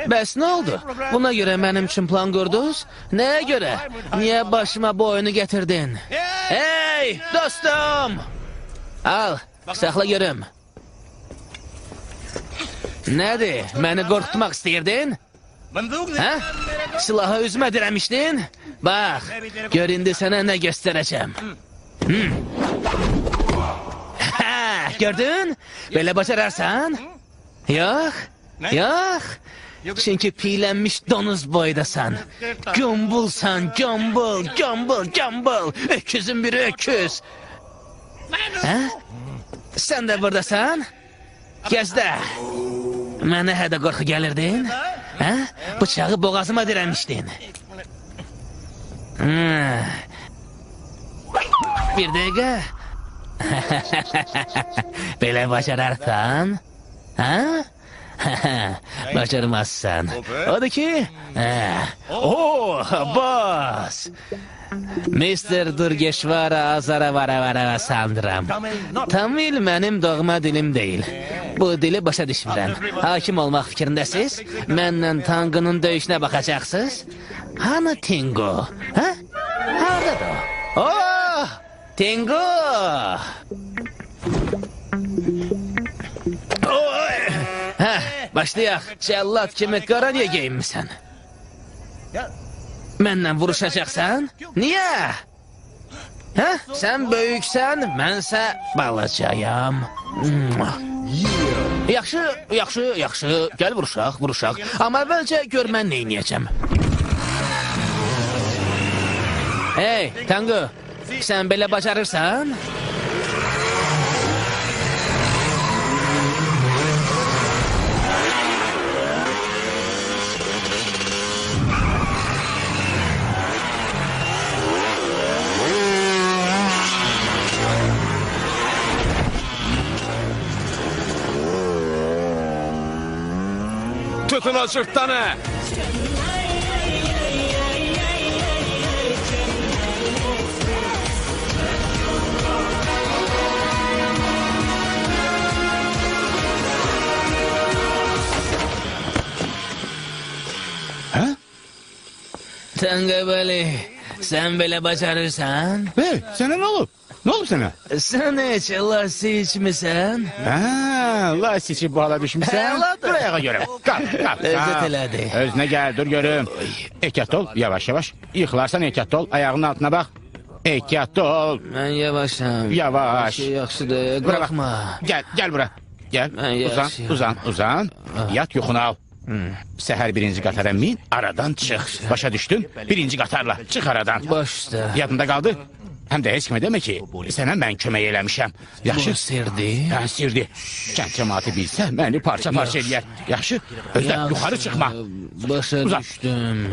Bəs nə oldu? Buna görə mənim üçün plan qurdunuz? Nəyə görə? Niyə başıma bu oyunu gətirdin? Hey, dostum! Al, saxla görüm. Nədir? Məni qorxutmaq istəyirdin? Hə? Silahı üzmə dirəmişdin? Bax, gör indi sənə nə göstərəcəm. Hə, gördün? Belə bacararsan? Yox, yox. Çünki piylənmiş donuz boydasan. Gömbulsan, gömbul, gömbul, gömbul. Öküzün biri öküz. Hə? Sən də buradasan? Gəzdə. Mənə hədə qorxu gəlirdin? Hə? Bıçağı boğazıma dirəmişdin. Bir dəqiqə. Belə bacararsan? Hə? Bacarmazsan. Odur ki... Boss! Mr. Durgeshvara Azara Sandram. Tamil mənim doğma dilim deyil. Bu dili başa düşmürəm. Hakim olmaq fikrindəsiz? Mənlə Tanqının döyüşünə baxacaqsınız? Hanı Tingo? Hə? Haradadır o? Oh! Tingo! Hə, başlayaq. Cəllad kimi qara niyə geyinmisən? Mənlə vuruşacaqsan? Niyə? Hə? Sən böyüksən, mənsə balacayam. Yaxşı, yaxşı, yaxşı. Gəl vuruşaq, vuruşaq. Amma əvvəlcə gör mən neyniyəcəm. Hey, Tango, sən belə bacarırsan? Tutun o sırtlanı. Təngəbəli, sən belə bacarırsan? Hey, sənə nə olub? Nə olub sənə? Sən heç lassi içmisən? Las içib bu hala düşmüsən? Dur ayağa görəm. Qalk. Ləzzət elədi. Özünə gəl, dur görüm. Ehtiyatlı ol, yavaş. Yıxılarsan ehtiyatlı ol, ayağının altına bax. Ehtiyatlı ol. Mən yavaşam. Yavaş. Şey yaxşıdır, Bura bax. qorxma. Gəl bura. Gəl, Mən yaxşıyam. uzan. Yat yuxunu al. Səhər birinci qatara min, aradan çıx. Başa düşdün? Birinci qatarla, çıx aradan. Başda. Yadında qaldı? Həm də heç kimə demə ki, sənə mən kömək eləmişəm. Yaxşı? Bu sirdir. Hə, sirdir. Kənd cəmaatı bilsə, məni parça-parça eləyər. Yaxşı? Özlə, yuxarı çıxma. Başa Uzan. düşdüm.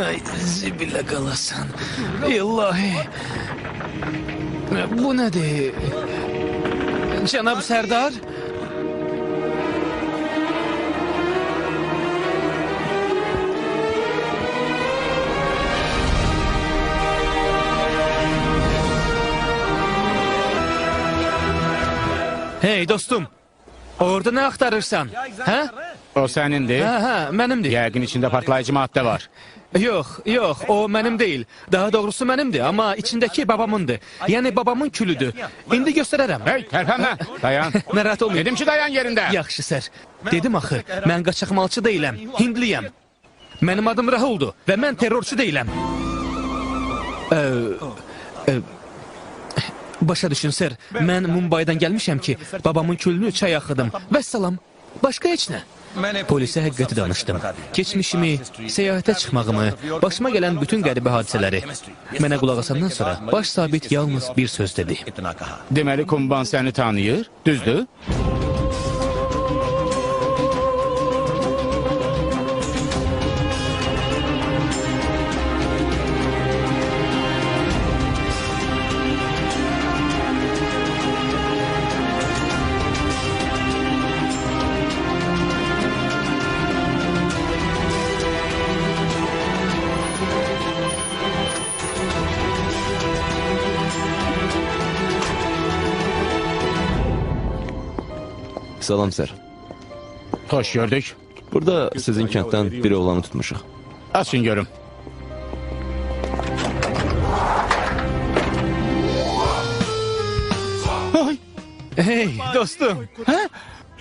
Ay, zibilə qalasan. İlahi. Bu nədir? Cənab Sərdar? Hey dostum, orada nə axtarırsan? Hə? O sənindir. Hə, mənimdir. Yəqin içində partlayıcı maddə var. Yox, o mənim deyil. Daha doğrusu mənimdir, amma içindəki babamındır. Yəni babamın külüdür. İndi göstərərəm. Hey, tərpənmə. Dayan. Narahat olmayın. Dedim ki, dayan yerində. Yaxşı, sər. Dedim axı, mən qaçaqmalçı deyiləm, hindliyəm. Mənim adım Rahuldur və mən terrorçu deyiləm. Başa düşün, sər. Mən Mumbaydan gəlmişəm ki, babamın külünü çay axıdım. Vəssalam. Başqa heç nə. Polisə həqiqəti danışdım. Keçmişimi, səyahətə çıxmağımı, başıma gələn bütün qəribə hadisələri. Mənə qulaq asandan sonra baş sabit yalnız bir söz dedi. Deməli, Kumban səni tanıyır, düzdür? Salam, sər. Xoş gördük. Burada sizin kənddən bir oğlanı tutmuşuq. Açın görüm. Ay, Hey, dostum. Hə?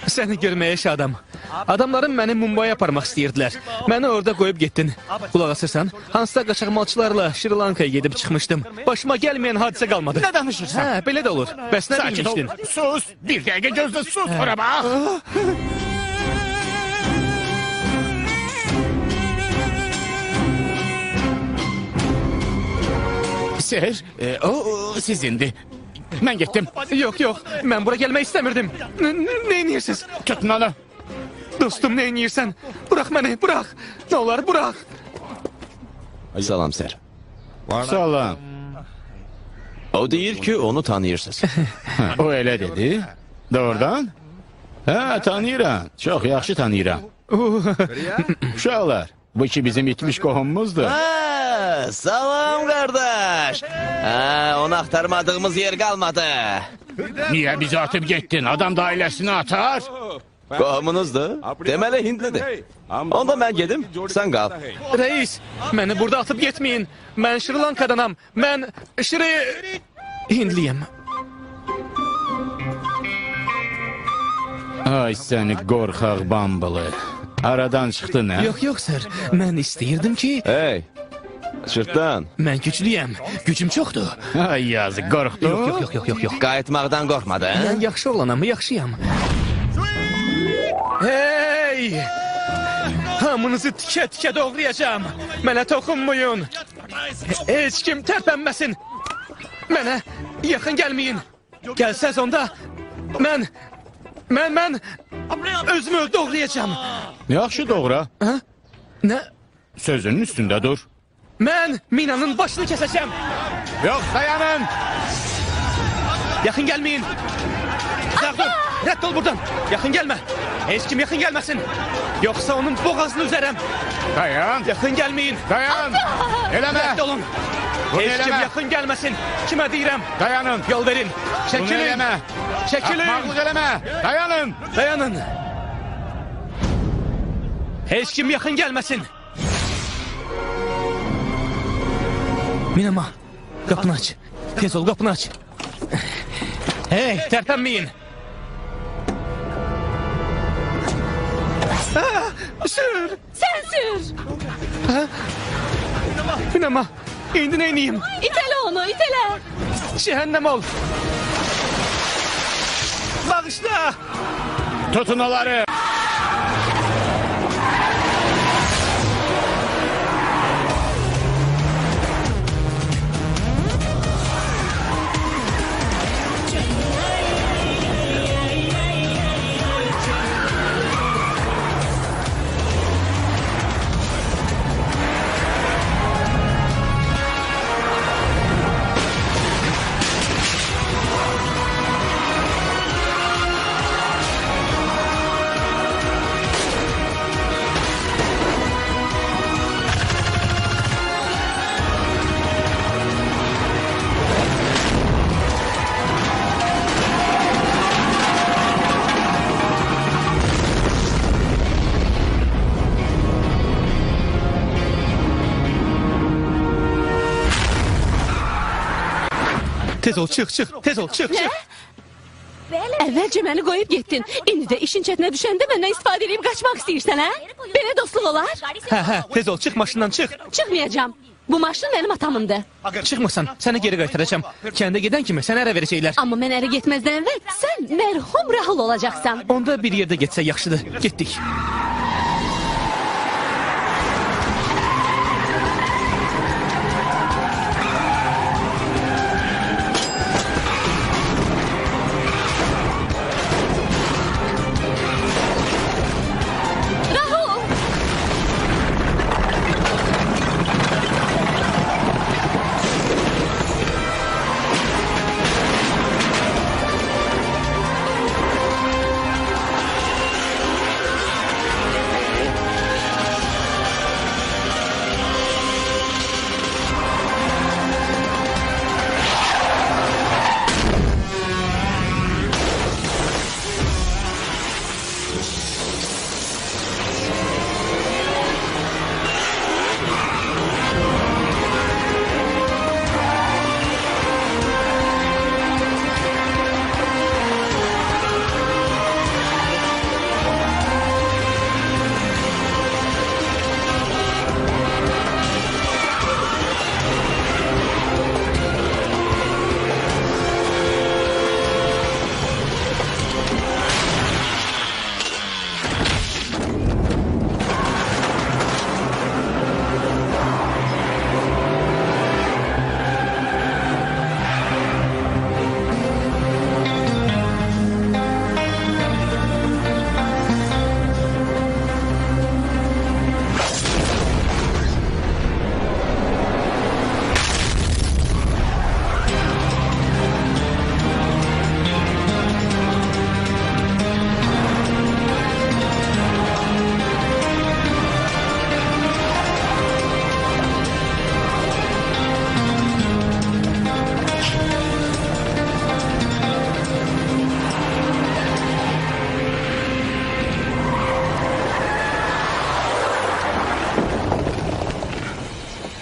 Səni görməyə şadam. Adamlarım məni Mumbaya aparmaq istəyirdilər. Məni orada qoyub getdin. Qulaq asırsan, hansısa qaçaqmalçılarla Şri Lankaya gedib çıxmışdım. Başıma gəlməyən hadisə qalmadı. nə danışırsan? Hə, belə də olur. Bəs nə Sakin ol, bilmişdin? sus. Bir dəqiqə gözlə, sus. Ora bax. Sir, o sizindir. Mən getdim. Yox, mən bura gəlmək istəmirdim. Nə edirsiniz? Tutun onu. Dostum, nə edirsən? Burax məni, burax. Nə olar, burax. Salam, sər. Salam. O deyir ki, onu tanıyırsınız. O elə dedi. Doğrudan? Hə, tanıyıram. Çox yaxşı tanıyıram. Uşaqlar, bu ki bizim itmiş qohumumuzdur. Salam, qardaş. Onu axtarmadığımız yer qalmadı. Niyə bizi atıb getdin? Adam da ailəsini atar. Qohumunuzdur. Deməli, hindlidir. Onda mən gedim, sən qal. Reis, məni burada atıb getməyin. Mən Şri Lankadanam. Mən Şri... Hindliyəm. Ay səni qorxaq bambalı. Aradan çıxdın, hə? Yox, sər. Mən istəyirdim ki... Hey, çırtdan. Mən güclüyəm. Gücüm çoxdur. Ay yazıq, qorxdun? Yox. Qayıtmaqdan qorxmadı, hə? Mən yaxşı olanam, yaxşıyam. Hey! Hamınızı tikə-tikə doğrayacağım. Mənə toxunmayın. Heç kim tərpənməsin. Mənə yaxın gəlməyin. Gəlsəz onda mən özümü doğrayacağım. Yaxşı doğra. Hə? Nə? Sözünün üstündə dur. Mən Minanın başını kəsəcəm. Yox, dayanın. Yaxın gəlməyin. Uzaq dur. Rədd ol buradan. Yaxın gəlmə. Heç kim yaxın gəlməsin. Yoksa onun boğazını üzərəm. Dayan. Yaxın gəlməyin. Dayan. Eleme. Rədd olun. Bunu Heç kim eleme. yaxın gəlməsin. Kimə deyirəm? Dayanın. Yol verin. Bunu Çəkilin. eleme. Çəkilin. Ahmaklık eleme. Dayanın. Dayanın. Heç kim yaxın gəlməsin. Minama, qapını aç. Tez ol, qapını aç. Hey, tərpənməyin. Sür. Sen sür. Minama, indi neyniyim? İtele onu, itele. Cəhənnəm ol. Bağışla. Tutun onları. Tez ol, çıx, çıx. Tez ol, çıx, çıx. Əvvəlcə məni qoyub getdin. İndi də işin çətinə düşəndə məndən istifadə edib qaçmaq istəyirsən, hə? Belə dostluq olar? Hə, tez ol, çıx maşından, çıx. Çıxmayacağam. Bu maşın mənim atamındır. Çıxmasan, səni geri qaytaracağam. Kəndə gedən kimi sənə ərə verəcəklər. Amma mən ərə getməzdən əvvəl sən mərhum Rahul olacaqsan. Onda bir yerdə getsək yaxşıdır. Getdik. Rahul!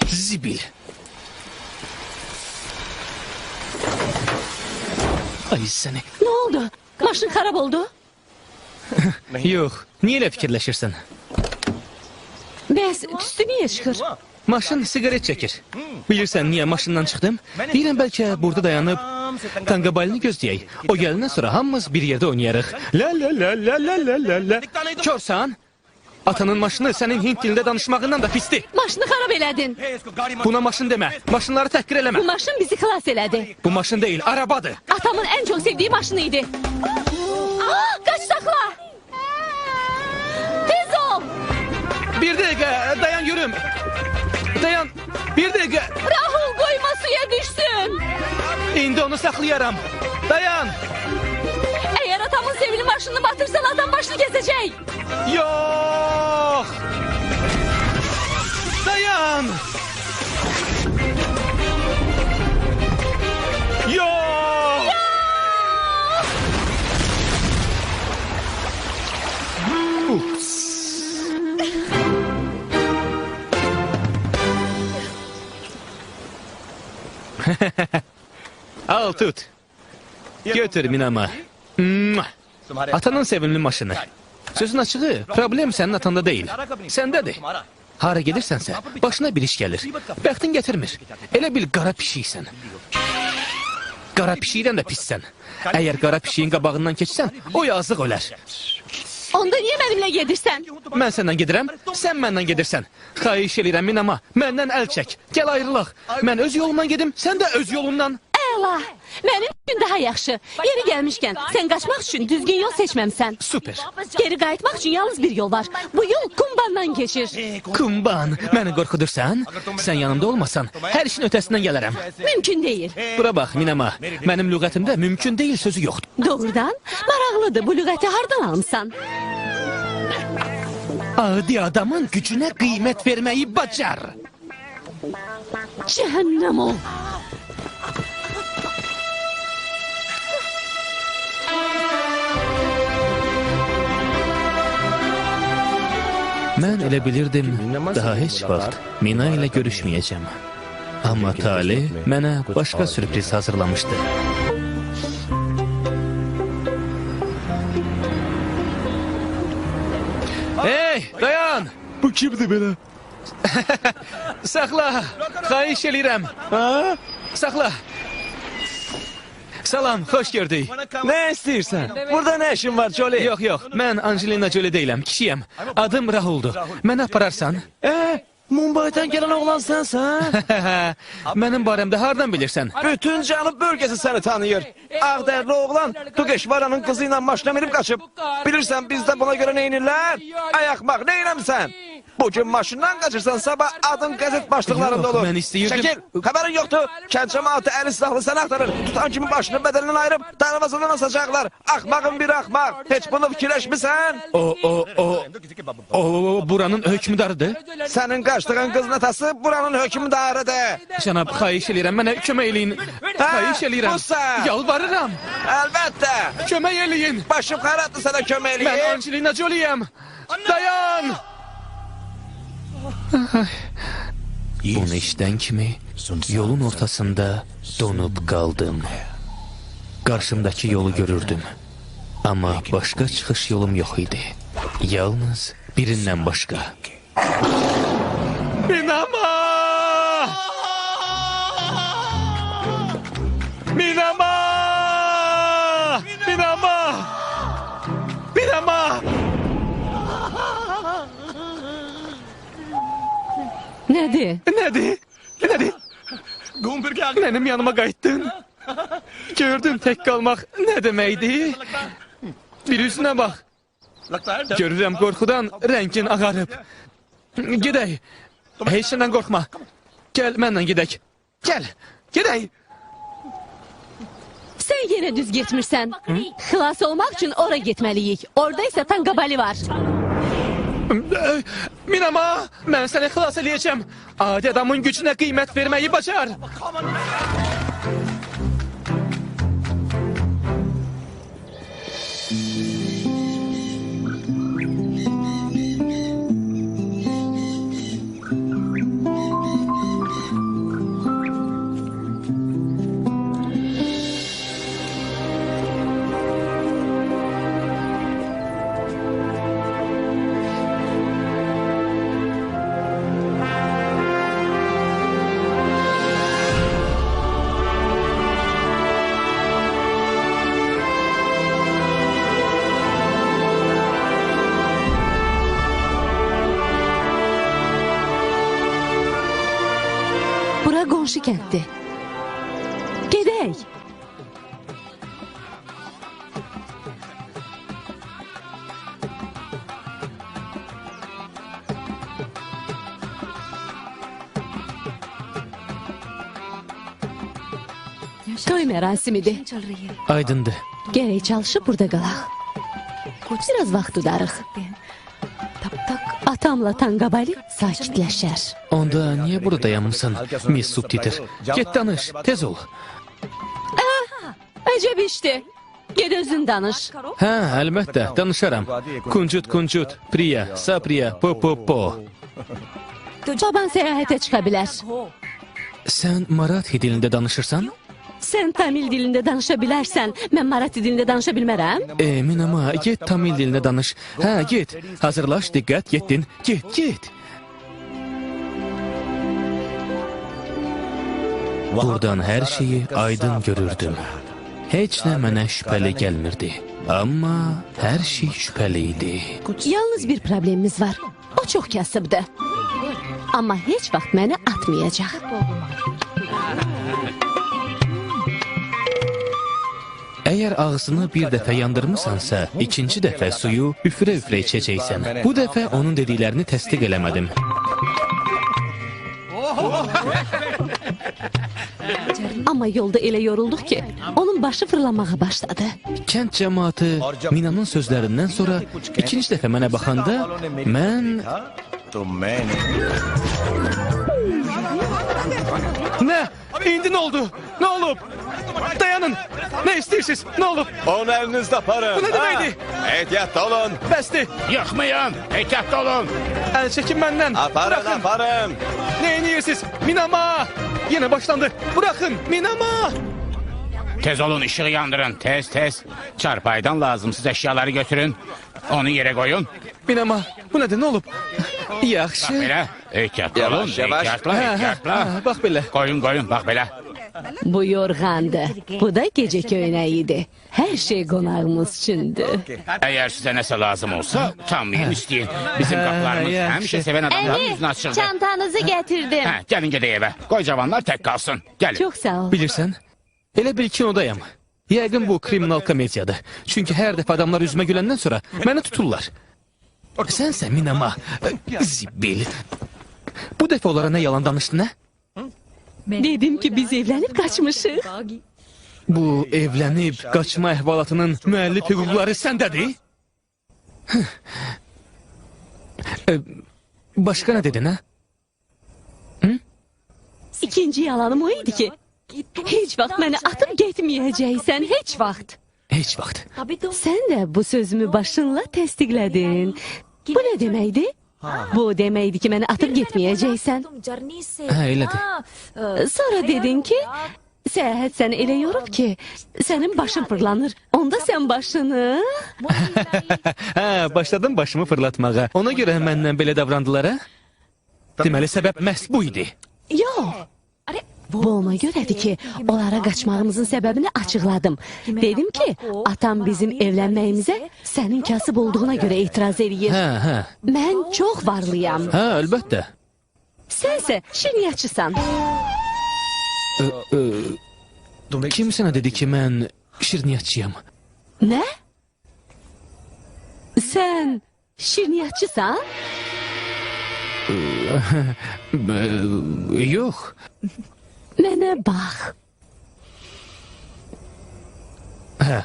Zibil. Ay səni. Nə oldu? Maşın xarab oldu. Yox, niyə elə fikirləşirsən? Bəs tüstü niyə çıxır? Maşın siqaret çəkir. Bilirsən niyə maşından çıxdım? Deyirəm bəlkə burada dayanıb Tanqabalini gözləyək. O gələndən sonra hamımız bir yerdə oynayarıq. La la la la la la la la. Körsən? Atanın maşını sənin Hint dilində danışmağından da pisdir. Maşını xarab elədin. Buna maşın demə. Maşınları təhqir eləmə. Bu maşın bizi xilas elədi. Bu maşın deyil, arabadır. Atamın ən çox sevdiyi maşını idi. Qaç saxla. Tez ol. Bir dəqiqə, dayan yürüm. Dayan, bir dəqiqə. Rahul qoyma suya düşsün. İndi onu saxlayaram. Dayan. Əgər atamın sevili maşınını batırsan adam başını kesəcək. Yox! Dayan! Yox! Al tut. Götür Minama. Atanın sevimli maşını. Sözün açığı, problem sənin atanda deyil. Səndədir. Hara gedirsənsə, başına bir iş gəlir. Bəxtin gətirmir. Elə bil qara pişiksən. Qara pişikdən də pissən. Əgər qara pişiyin qabağından keçsən, o yazıq ölər. Onda niyə mənimlə gedirsən? Mən səndən gedirəm, sən məndən gedirsən. Xahiş eləyirəm Minama, məndən əl çək. Gəl ayrılaq. Mən öz yolumdan gedim, sən də öz yolundan. Əla, mənim üçün daha yaxşı. Yeri gəlmişkən, sən qaçmaq üçün düzgün yol seçməmsən. Süper. Geri qayıtmaq üçün yalnız bir yol var. Bu yol Kumbandan keçir. Kumban, məni qorxudursan? Sən yanımda olmasan, hər işin ötəsindən gələrəm. Mümkün deyil. Bura bax Minama, mənim lüğətimdə mümkün deyil sözü yoxdur. Doğrudan, maraqlıdır bu lüğəti hardan almısan? Adi adamın gücünə qiymət verməyi bacar. Cəhənnəm ol. Mən elə bilirdim, daha heç vaxt Mina ilə görüşməyəcəm. Amma Tali mənə başqa sürpriz hazırlamışdı. Hey, dayan! Bu kimdir belə? Saxla, xahiş eləyirəm. Saxla. Salam, xoş gördük. Nə istəyirsən? Burada nə işin var Jolie? Yox, yox, mən Angelina Jolie deyiləm, kişiyəm. Adım Rahuldur. Mənə apararsan? Mumbay'dan gələn oğlan sənsən? Mənim barəmdə hardan bilirsən? Bütün cənub bölgəsi səni tanıyır. Ağdərli oğlan Tugeşvaranın qızı ilə maşına minib qaçıb. Bilirsən bizdə buna görə neynirlər? Ayaqmaq, neynəmsən? Bugün maşından qaçırsan, sabah adın qəzet başlıqlarında olur. Yox, mən istəyirdim. Çəkil, xəbərin yoxdur. Kənd cəmaatı əli silahlı səni axtarır. Tutan kimi başını bədəlindən ayırıb, darvazından asacaqlar. Axmağın bir axmaq. Heç bunu fikirləşmirsən? O, buranın hökmdarıdır. Sənin qaçdığın qızın atası buranın hökmdarıdır. Cənab, xahiş eləyirəm, mənə kömək eləyin. Xahiş eləyirəm. bu sən. Yalvarıram. Əlbəttə. Kömək eləyin. Başım xəratdır sənə kömək eləyim. Mən Angelina Jolie'yəm. Dayan! Bunu işdən kimi yolun ortasında donub qaldım. Qarşımdakı yolu görürdüm. Amma başqa çıxış yolum yox idi. Yalnız birindən başqa. Minama! Minama! Minama! Minama! Nədir? Nədir? Nədir? Mənim yanıma qayıtdın. Gördüm tək qalmaq nə deməkdir? Bir üzünə bax. Görürəm qorxudan rəngin ağarıb. Gedək. Heç nədən qorxma. Gəl mənlə gedək. Gəl. Gedək. Sən yenə düz getmirsən. Xilas olmaq üçün ora getməliyik. Orada isə Tanqabali var. Minama, mən səni xilas eləyəcəm. Adi adamın gücünə qiymət verməyi bacar. Bura qonşu kənddir. Gedək. Toy mərasimidir. Aydındır. Gərək çalışıb burada qalaq. Biraz vaxt tutarıq. Atamla Tanqabali sakitləşər. Onda niyə burada dayanmısan, Miss Subtitr? Get danış, tez ol. Əcəb işdir. Ged özün danış. Hə, əlbəttə, danışaram. Kuncut, priya, sapriya, po. Baban səyahətə çıxa bilər. Sən Marathi dilində danışırsan? Sən Tamil dilində danışa bilərsən. Mən Marathi dilində danışa bilmərəm. Emin ama, get Tamil dilində danış. Hə, get. Hazırlaş, diqqət, getdin. Get. Buradan hər şeyi aydın görürdüm. Heç nə mənə şübhəli gəlmirdi. Amma hər şey şübhəli idi. Yalnız bir problemimiz var. O çox kasıbdır. Amma heç vaxt məni atmayacaq. Əgər ağzını bir dəfə yandırmısansa, ikinci dəfə suyu üfrə-üfrə içəcəksən. Bu dəfə onun dediklərini təsdiq eləmədim. Amma yolda elə yorulduq ki, onun başı fırlamağa başladı. Kənd cəmaatı Minanın sözlərindən sonra ikinci dəfə mənə baxanda, mən... Nə? İndi nə oldu? Nə olub? Dayanın! Nə istəyirsiniz? Nə olub? Onu əlinizdə aparın. Bu nə deməkdir? Ehtiyatlı olun. Bəsdir! Yıxmayın, ehtiyatlı olun. Əl çəkin məndən! Aparın. Nə edirsiniz? Minama! Yenə başlandı. Bırakın, Minama! Tez olun, ışığı yandırın, tez. Çarpaydan lazımsız eşyaları götürün. Onu yere koyun. Minama, bu nədir, nə olub? Bak Yaxşı. belə, ehtiyatlı olun, Yavaş. ehtiyatlı. Bax belə. Koyun, bak belə. Bu yorğandı. Bu da gecə köynəyidir. Hər şey qonağımız üçündür. Eğer size nəsə lazım olsa, utanmayın, isteyin. Bizim kapılarımız yaxşı. həmişə seven adamların yüzünü açıqdır. Çantanızı gətirdim. Hə, gəlin gedək evə. Qoy cavanlar tək qalsın. Gəlin. Çox sağ ol. Bilirsən, elə bir kinodayam. Yəqin bu kriminal komediyadır. Çünki hər dəfə adamlar üzümə güləndən sonra məni tuturlar. Sənsə Minama, zibil. Bu dəfə onlara nə yalan danışdın, nə? Dedim ki, biz evlənib qaçmışıq. Bu evlənib qaçma əhvalatının müəllif hüquqları səndədir? Başqa nə dedin, hə? İkinci yalanım o idi ki, heç vaxt məni atıb getməyəcəksən, heç vaxt. Heç vaxt. Sən də bu sözümü başınla təsdiqlədin. Bu nə deməkdir? Bu deməkdir ki, məni atıb getməyəcəksən. Hə, elədir. Sonra dedin ki, səyahət səni elə yorub ki, sənin başın fırlanır. Onda sən başını... Hə, başladım başımı fırlatmağa. Ona görə məndən belə davrandılar, hə? Deməli, səbəb məhz bu idi. Yox. Bu ona görədir ki, onlara qaçmağımızın səbəbini açıqladım. Dedim ki, atam bizim evlənməyimizə sənin kasıb olduğuna görə etiraz edir. Hə. Mən çox varlıyam. Hə, əlbəttə. Sənsə şirniyyatçısan. Kim sənə dedi ki, mən şirniyyatçıyam? Nə? Sən şirniyyatçısan? Yox. Mənə bax. Hə.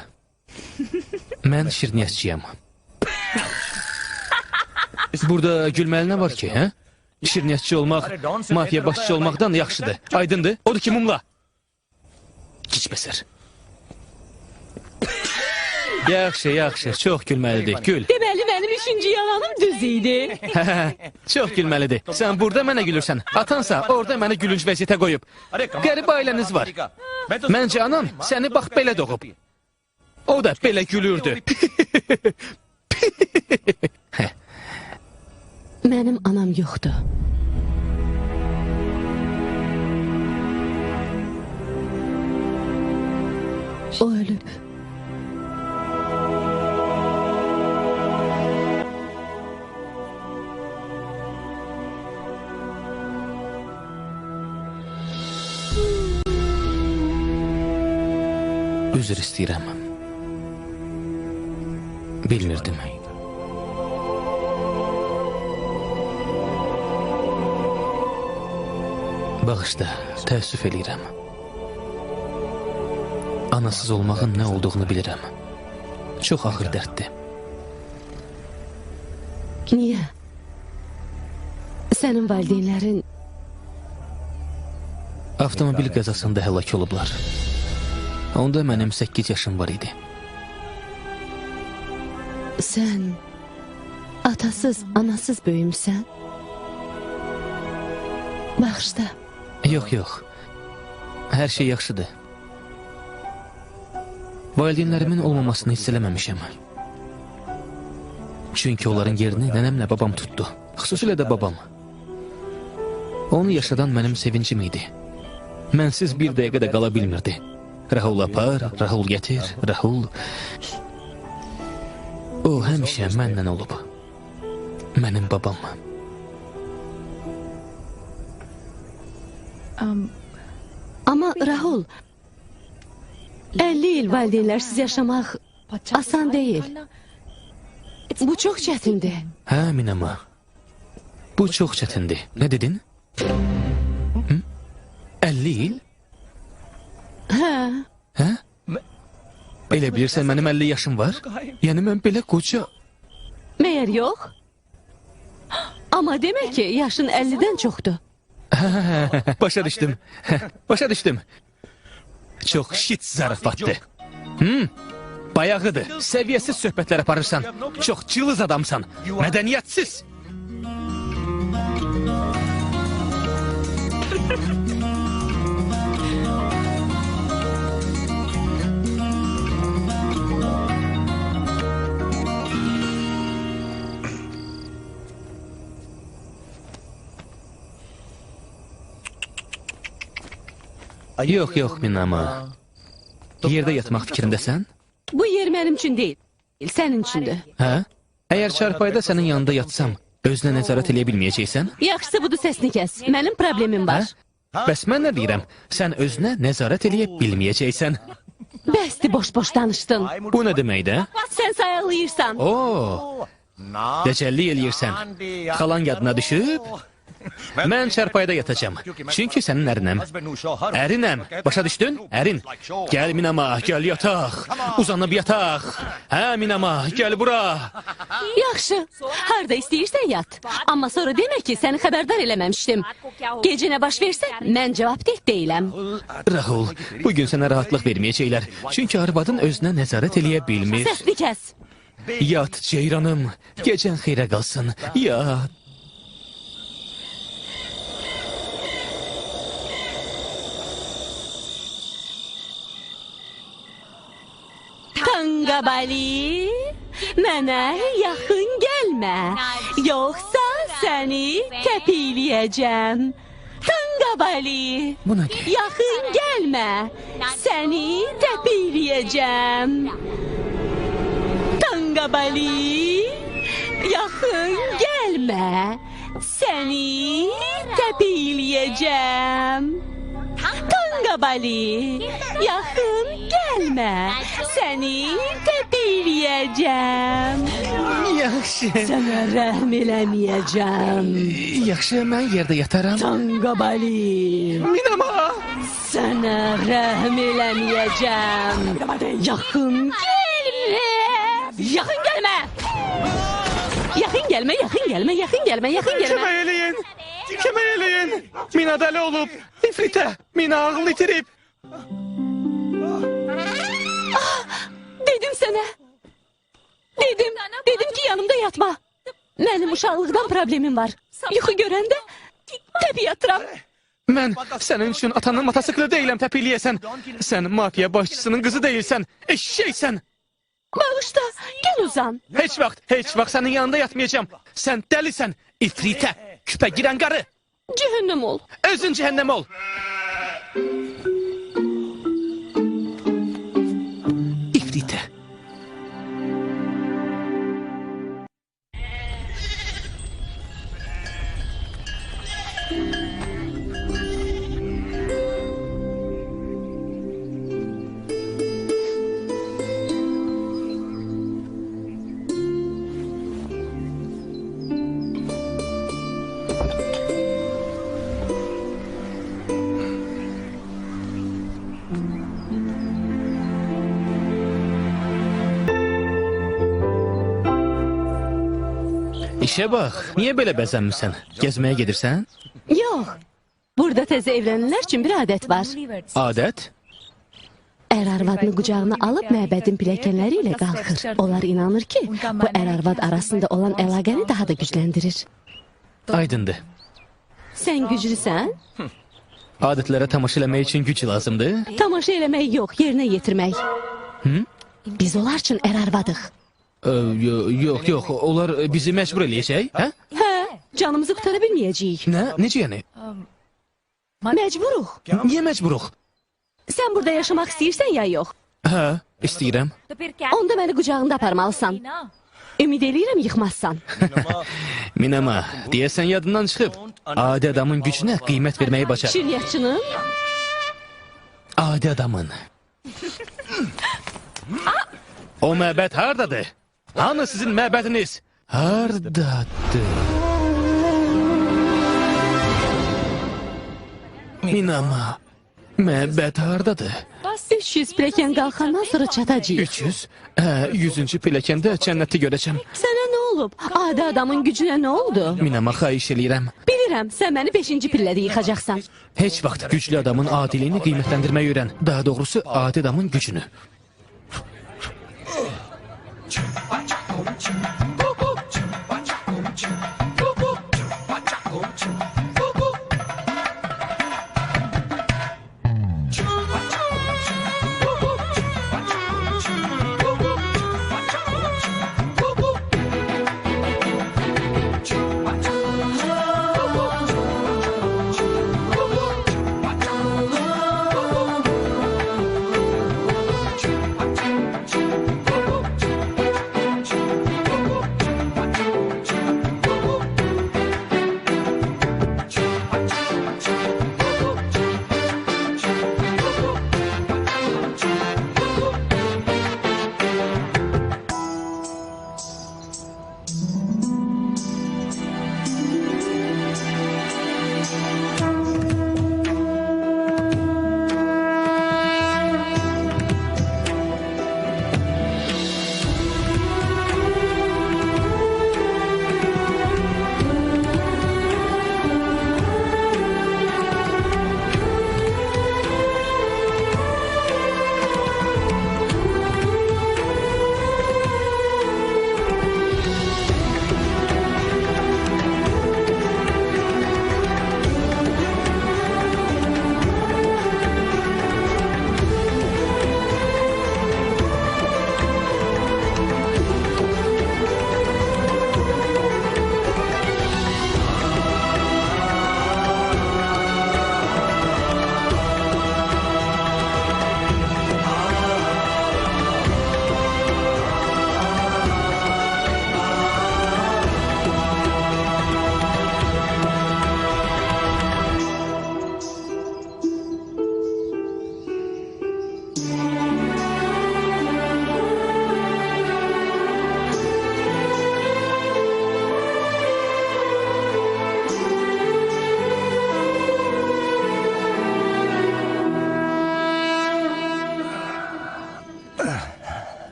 Mən şirniyyatçıyam. Burada gülməli nə var ki, hə? Şirniyyatçı olmaq, mafiya başçı olmaqdan yaxşıdır. Aydındır? Odur ki, mumla. Gic-bəsər. Yaxşı, çox gülməlidir. Gül. Deməli, mənim üçüncü yalanım düz idi. Çox gülməlidir. Sən burada mənə gülürsən. Atansa orada məni gülünc vəziyyətə qoyub. Qəribə ailəniz var. Məncə anam səni bax belə doğub. O da belə gülürdü. Mənim anam yoxdur. O ölüb. Üzr istəyirəm. Bilmirdim. Bağışla, təəssüf eləyirəm. Anasız olmağın nə olduğunu bilirəm. Çox ağır dərddir. Niyə? Sənin valideynlərin Avtomobil qəzasında həlak olublar. Onda mənim 8 yaşım var idi. sən atasız, anasız böyümüsən? Bağışla. Yox. Hər şey yaxşıdır. Valideynlərimin olmamasını hiss eləməmişəm. Çünki onların yerini nənəmlə babam tutdu. Xüsusilə də babam. Onu yaşadan mənim sevincim idi. Mənsiz bir dəqiqə də qala bilmirdi. Rahul apar, Rahul gətir, Rahul... O həmişə məndən olub. Mənim babam. Amma Rahul, 50 il valideynlərsiz yaşamaq asan deyil. Bu çox çətindir. Hə, Minama. Bu çox çətindir. Nə dedin? 50 il? Hə? Elə bilirsən mənim 50 yaşım var? Yəni mən belə qoca... Məyər yox? Amma demək ki, yaşın 50-dən çoxdur. Başa düşdüm. Çox şit zarafatdır. Bayağıdır, səviyyəsiz söhbətlər aparırsan. Çox cılız adamsan, mədəniyyətsiz. Yox, Minama. Yerdə yatmaq fikrindəsən? Bu yer mənim üçün deyil, sənin üçündür. Hə? Əgər çarpayda sənin yanında yatsam, özünə nəzarət eləyə bilməyəcəksən? Yaxşısı budur, səsini kəs. Mənim problemim var. Bəs mən nə deyirəm? Sən özünə nəzarət eləyə bilməyəcəksən. Bəsdir, boş-boş danışdın. Bu nə deməkdir? Sən sayıqlayırsan. Oo, dəcəllik eləyirsən. Xalan yadına düşüb? Mən çarpayda yatacağım. Çünki sənin ərinəm. Ərinəm. Başa düşdün? Ərin. Gəl Minama, gəl yataq. Uzanıb yataq. Hə Minama, gəl bura. Yaxşı, harda istəyirsən yat. Amma sonra demə ki, səni xəbərdar eləməmişdim. Gecə nə baş versə, mən cavabdeh deyiləm. Rahul, bugün sənə rahatlıq verməyəcəklər. Çünki arvadın özünə nəzarət eləyə bilmir. Səsini kəs. Yat ceyranım, gecən xeyrə qalsın. Yat. Tanqabali, mənə yaxın gəlmə, yoxsa səni təpikləyəcəm. Tanqabali, Bu nədir? yaxın gəlmə, səni təpikləyəcəm. Tanqabali, yaxın gəlmə, səni təpikləyəcəm. Tanqabali, yaxın gəlmə, səni təpikləyəcəm. Yaxşı. Sənə rəhm eləməyəcəm. Yaxşı, mən yerdə yataram. Tanqabali, Minama! sənə rəhm eləməyəcəm. Yaxın gəlmə. Yaxın gəlmə. Yaxın gəlmə, yaxın gəlmə, yaxın gəlmə, yaxın gəlmə. Kömək eləyin! Kömək eləyin! Mina dəli olub! İfritə! Mina ağıl itirib! Dedim sənə. Dedim ki, yanımda yatma. Mənim uşaqlıqdan problemim var. Yuxu görəndə təpi yatıram. Mən sənin üçün atanın motosikli deyiləm təpikləyəsən. Sən mafiya başçısının qızı deyilsən. Eşşəksən. Bağışla, gəl uzan. Heç vaxt sənin yanında yatmayacağım. Sən dəlisən. İfritə, küpə girən qarı. Cəhənnəm ol. Özün cəhənnəm ol. İfritə. İşə bax, niyə belə bəzənmisən? Gəzməyə gedirsən? Yox. Burada təzə evlənənlər üçün bir adət var. Adət? Ər-arvadını qucağına alıb məbədin pilləkənləri ilə qalxır. Onlar inanır ki, bu ər-arvad arasında olan əlaqəni daha da gücləndirir. Aydındır. Sən güclüsən? Adətlərə tamaşa eləmək üçün güc lazımdır. Tamaşa eləmək yox, yerinə yetirmək. Biz onlar üçün ər-arvadıq. Yox, onlar bizi məcbur eləyəcək, hə? Hə, canımızı qutara bilməyəcəyik. Nə? Necə yəni? Məcburuq. Niyə məcburuq? Sən burada yaşamaq istəyirsən ya yox? Hə, istəyirəm. Onda məni qucağında aparmalısan. Ümid eləyirəm yıxmazsan. Minəma, deyəsən yadından çıxıb. Adi adamın gücünə qiymət verməyi bacar. Şiryatçının? Adi adamın. O məbəd hardadır? Hanı sizin məbədiniz? Hardadır? Minəma, məbəd hardadır? 300 pilləkən qalxandan sonra çatacağıq. 300? 100-cü pilləkəndə cənnəti görəcəm. Sənə nə olub? Adi adamın gücünə nə oldu? Minəma, xahiş eləyirəm. Bilirəm, sən məni 5-ci pillədə yıxacaqsan. Heç vaxt güclü adamın adiliyini qiymətləndirməyi öyrən. Daha doğrusu, adi adamın gücünü.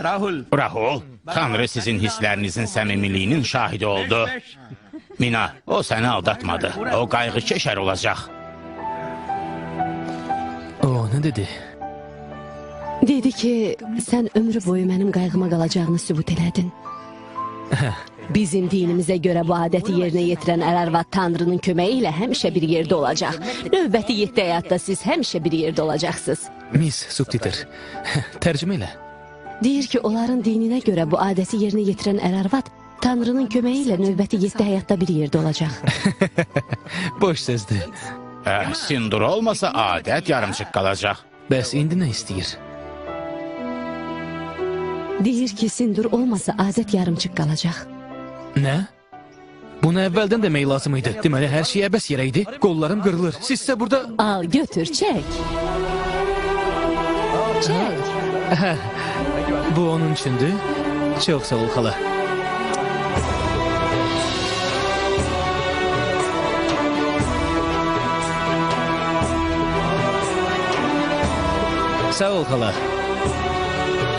Rahul, Tanrı sizin hislərinizin səmimiliyinin şahidi oldu. Mina, o səni aldatmadı. O qayğı keşər olacaq. O, nə dedi? Dedi ki, sən ömrü boyu mənim qayğıma qalacağını sübut elədin. Bizim dinimizə görə bu adəti yerinə yetirən ər-arvad Tanrının köməyi ilə həmişə bir yerdə olacaq. Növbəti 7 həyatda siz həmişə bir yerdə olacaqsınız. Miss Subtitor, tərcümə elə. Deyir ki, onların dininə görə bu adəti yerinə yetirən ər-arvad Tanrının köməyi ilə növbəti 7 həyatda bir yerdə olacaq. Boş sözdür. Sindur olmasa adət yarımçıq qalacaq. Bəs indi nə istəyir? Deyir ki, sindur olmasa adət yarımçıq qalacaq. Nə? Bunu əvvəldən demək lazım idi. Deməli, hər şey əbəs yerə idi. Qollarım qırılır. Sizsə burada... Al, götür, çək. Çək. Bu onun üçündür. Çox sağ ol, xala. Sağ ol, xala.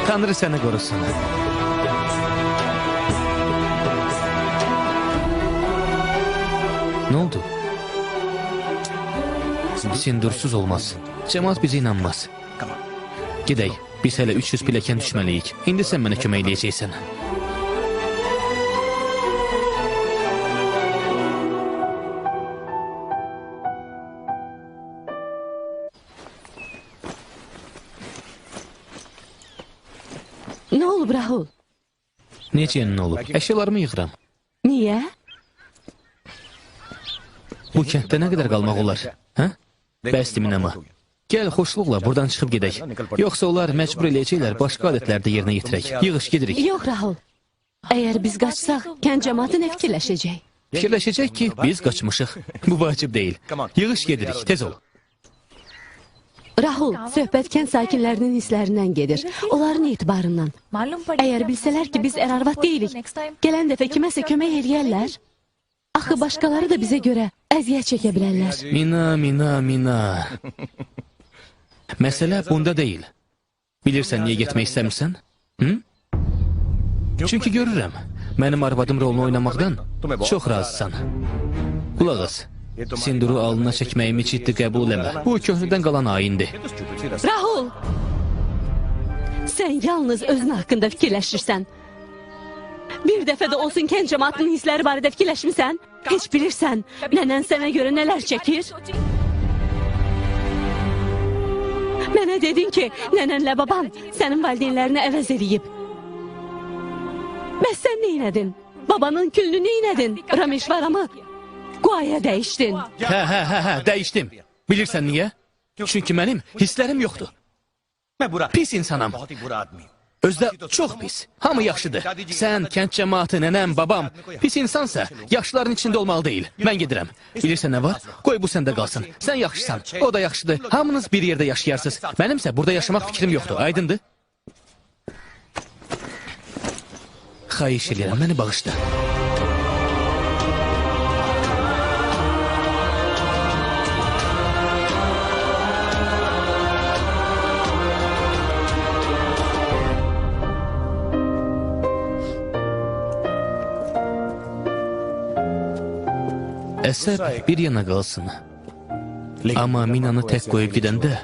Tanrı səni qorusun. Nə oldu? Sindursuz olmaz. Cəmaat bizə inanmaz. Gedək, biz hələ 300 pilləkən düşməliyik. İndi sən mənə kömək eləyəcəksən. Nə olub Rahul? Necə yəni nə olub? Əşyalarımı yığıram. Niyə? Bu kənddə nə qədər qalmaq olar? Hə? Bəsdir Minama. Gəl, xoşluqla buradan çıxıb gedək. Yoxsa onlar məcbur eləyəcəklər, başqa adətlərdə yerinə yetirək. Yığış, gedirik. Yox Rahul. Əgər biz qaçsaq, kənd cəmatı nə fikirləşəcək? Fikirləşəcək ki, biz qaçmışıq. Bu vacib deyil. Yığış, gedirik, tez ol. Rahul, söhbət kənd sakinlərinin hisslərindən gedir. Onların etibarından. Əgər bilsələr ki, biz ər-arvad deyilik, gələn dəfə kiməsə kömək eləyərlər. Axı başqaları da bizə görə əziyyət çəkə bilərlər. Mina. Məsələ bunda deyil. Bilirsən niyə getmək istəmirsən? Hı? Çünki görürəm, mənim arvadım rolunu oynamaqdan çox razısan. Qulaq as, Sinduru alnına çəkməyimi ciddi qəbul eləmə. Bu köhnədən qalan ayindir. Rahul! Sən yalnız özün haqqında fikirləşirsən. Bir dəfə də olsun kənd cəmatının hissləri barədə fikirləşmirsən? Heç bilirsən, nənən sənə görə nələr çəkir? Mənə dedin ki, nənənlə baban sənin valideynlərini əvəz eləyib. Bəs sən neynədin? Babanın külünü neynədin? Rameshvaramı Guaya dəyişdin. Hə, dəyişdim. Bilirsən niyə? Çünki mənim hisslərim yoxdur. Pis insanam. Özdə çox pis. Hamı yaxşıdır. Sən, kənd cəmaatı, nənəm, babam pis insansa, yaxşıların içində olmalı deyil. Mən gedirəm. Bilirsən nə var? Qoy bu səndə qalsın. Sən yaxşısan, o da yaxşıdır. Hamınız bir yerdə yaşayarsınız. Mənimsə burada yaşamaq fikrim yoxdur. Aydındır? Xahiş edirəm, məni bağışla. Əsəb bir yana qalsın. Amma Minanı tək qoyub gedəndə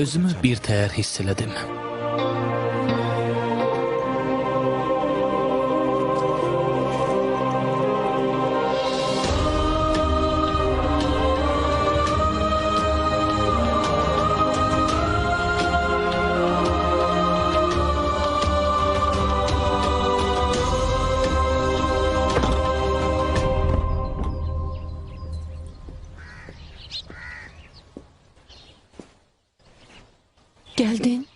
özümü bir təhər hiss elədim. Gəldin.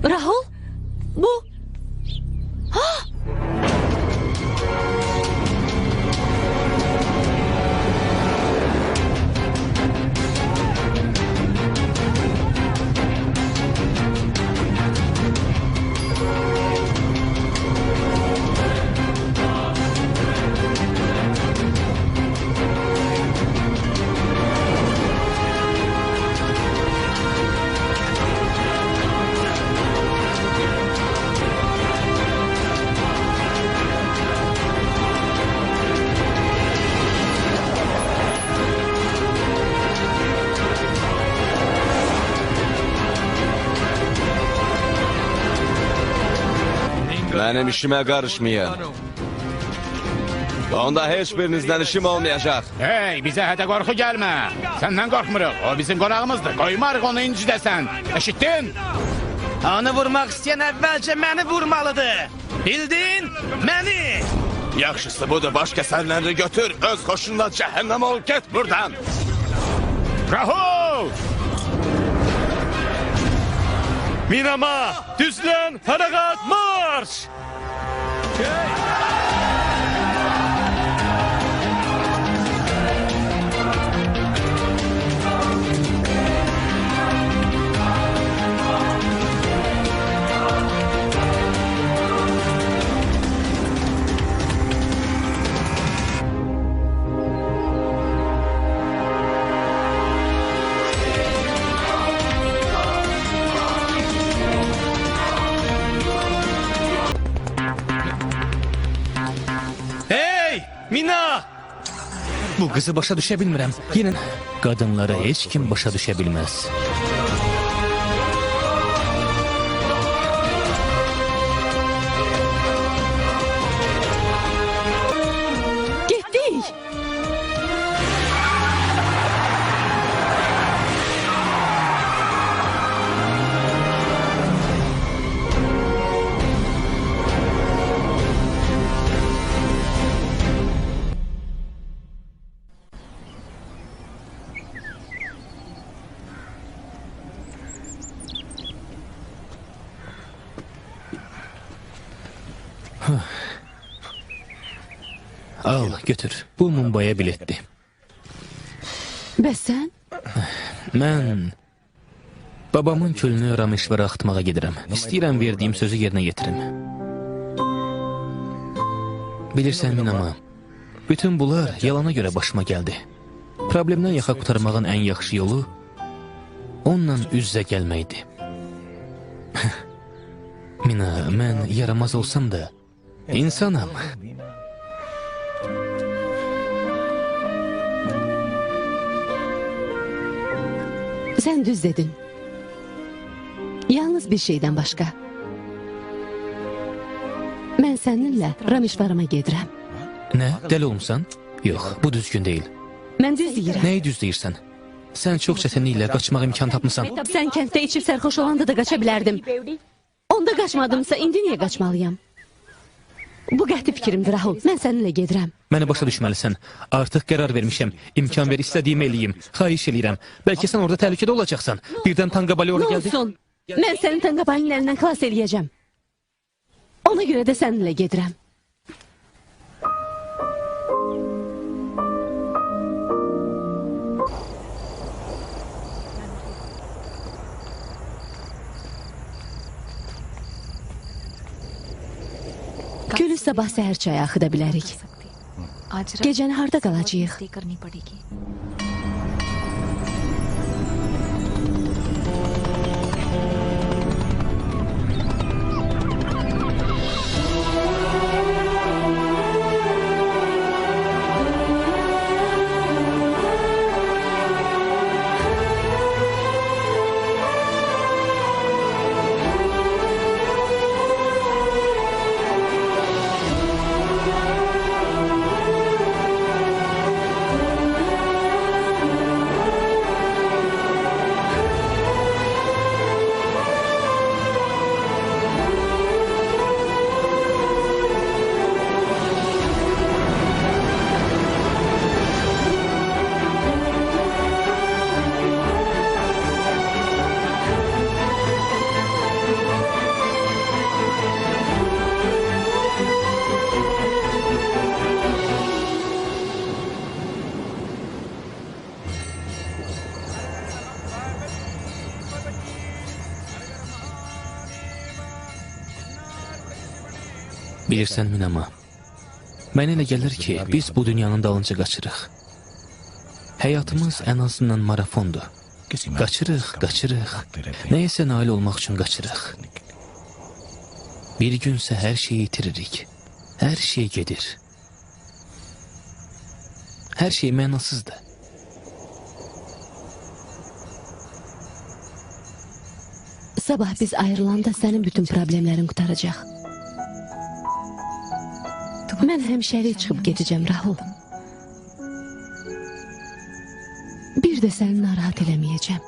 Rahul, bu... Mənim işimə qarışmayın. Onda heç birinizdən işim olmayacaq. Hey, bizə hədə qorxu gəlmə. Səndən qorxmuruq, o bizim qonağımızdır. Qoymarıq onu incidəsən. Eşitdin? Onu vurmaq istəyən əvvəlcə məni vurmalıdır. Bildin? Məni! Yaxşısı budur, başqa sərləri götür. Öz xoşunla cəhənnəm ol, get buradan. Rahul! Minama, düzlən, hərəqat, marş! Bu qızı başa düşə bilmirəm. Yenə qadınları heç kim başa düşə bilməz. Getdik. Al, götür. Bu Mumbaya biletdir. Bəs sən? Mən babamın külünü Rameşvara axıtmağa gedirəm. İstəyirəm verdiyim sözü yerinə yetirim. Bilirsən Minama, bütün bunlar yalana görə başıma gəldi. Problemdən yaxa qurtarmağın ən yaxşı yolu onunla üz-üzə gəlməkdir. Mina, mən yaramaz olsam da insanam. Sən düz dedin. Yalnız bir şeydən başqa. Mən səninlə Rameşvarama gedirəm. Nə? Dəli olmuşsan? Yox, bu düzgün deyil. Mən düz deyirəm. Nəyi düz deyirsən? Sən çox çətinliklə qaçmaq imkan tapmısan. Sən kənddə içib sərxoş olanda da qaça bilərdim. Onda qaçmadımsa indi niyə qaçmalıyam? Bu qəti fikrimdir Rahul. Mən səninlə gedirəm. Məni başa düşməlisən. Artıq qərar vermişəm. İmkan ver, istədiyimi eləyim. Xahiş eləyirəm. Bəlkə sən orada təhlükədə olacaqsan. Birdən Tanqabali oraya Nə gəldi. olsun? Mən səni Tanqabalinin əlindən xilas eləyəcəm. Ona görə də səninlə gedirəm. Gülü sabah səhər çaya axıda bilərik. Gecəni harda qalacağıq? Bilirsən Minama, mənə elə gəlir ki, biz bu dünyanın dalınca qaçırıq. Həyatımız ən azından marafondur. Qaçırıq, qaçırıq. Nəyəsə nail olmaq üçün qaçırıq. Bir günsə hər şeyi itiririk. Hər şey gedir. Hər şey mənasızdır. Sabah biz ayrılanda sənin bütün problemlərin qutaracaq. Mən həmişəlik çıxıb gedəcəm, Rahul. Bir də səni narahat eləməyəcəm.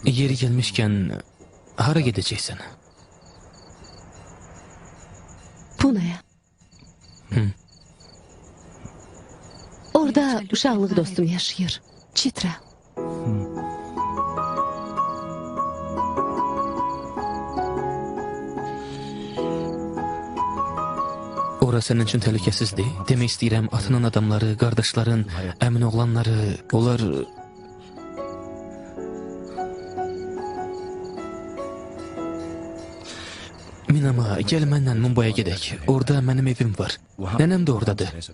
Yeri gəlmişkən, hara gedəcəksən? Punaya. Orada uşaqlıq dostum yaşayır. Chitra. Ora sənin üçün təhlükəsizdir. Demək istəyirəm, atının adamları, qardaşların, əmin oğlanları, onlar... Minama, gəl mənlə Mumbaya gedək. Orada mənim evim var. Nənəm də oradadır.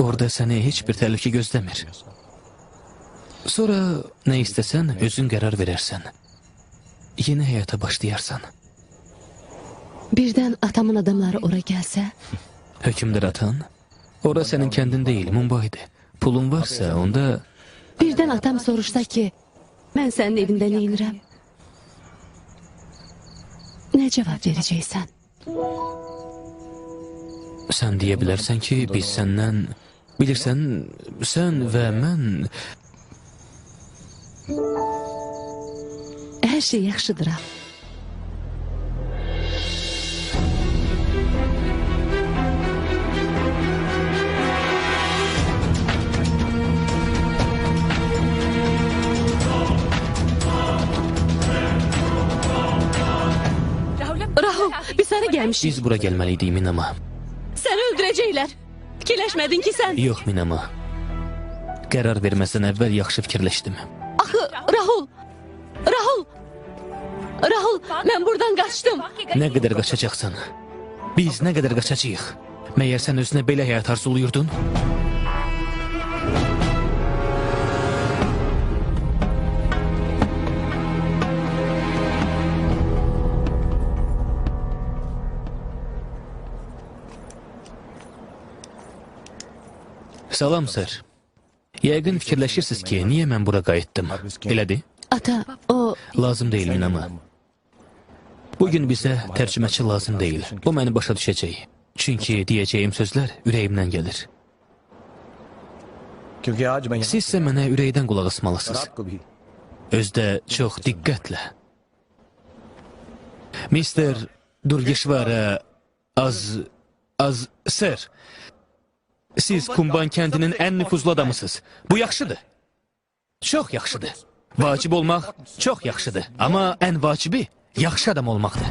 Orada səni heç bir təhlükə gözləmir. Sonra nə istəsən, özün qərar verərsən. Yeni həyata başlayarsan. Birdən atamın adamları ora gəlsə, Hökümdar atan, ora sənin kəndin deyil, Mumbaydır. Pulun varsa, onda birdən atam soruşsa ki, mən sənin evində neyinirəm? Nə cavab verəcəksən? sən deyə bilərsən ki, biz səndən, bilirsən, sən və mən... Hər şey yaxşıdır. Rahul, biz sana gəlmişik. Biz bura gəlməliydik, Minama. Səni öldürəcəklər. Fikirləşmədin ki sən? Yox, Minama. Qərar verməsən əvvəl yaxşı fikirləşdim. Axı, Rahul! Rahul! Rahul, mən buradan qaçdım. Nə qədər qaçacaqsan? Biz nə qədər qaçacağıq? Məyər sən özünə belə həyat arzuluyurdun? Salam, sir. Yəqin fikirləşirsiniz ki, niyə mən bura qayıtdım? Elədir? Ata, o... Lazım deyil, Minama. Bugün bizə tərcüməçi lazım deyil. O məni başa düşəcək. Çünki deyəcəyim sözlər ürəyimdən gəlir. Sizsə mənə ürəkdən qulaq asmalısınız. Özdə çox diqqətlə. Mister Durgeshvara Sir, siz Kumban kəndinin ən nüfuzlu adamısınız. Bu yaxşıdır. Çox yaxşıdır. Vacib olmaq çox yaxşıdır. Amma ən vacibi yaxşı adam olmaqdır.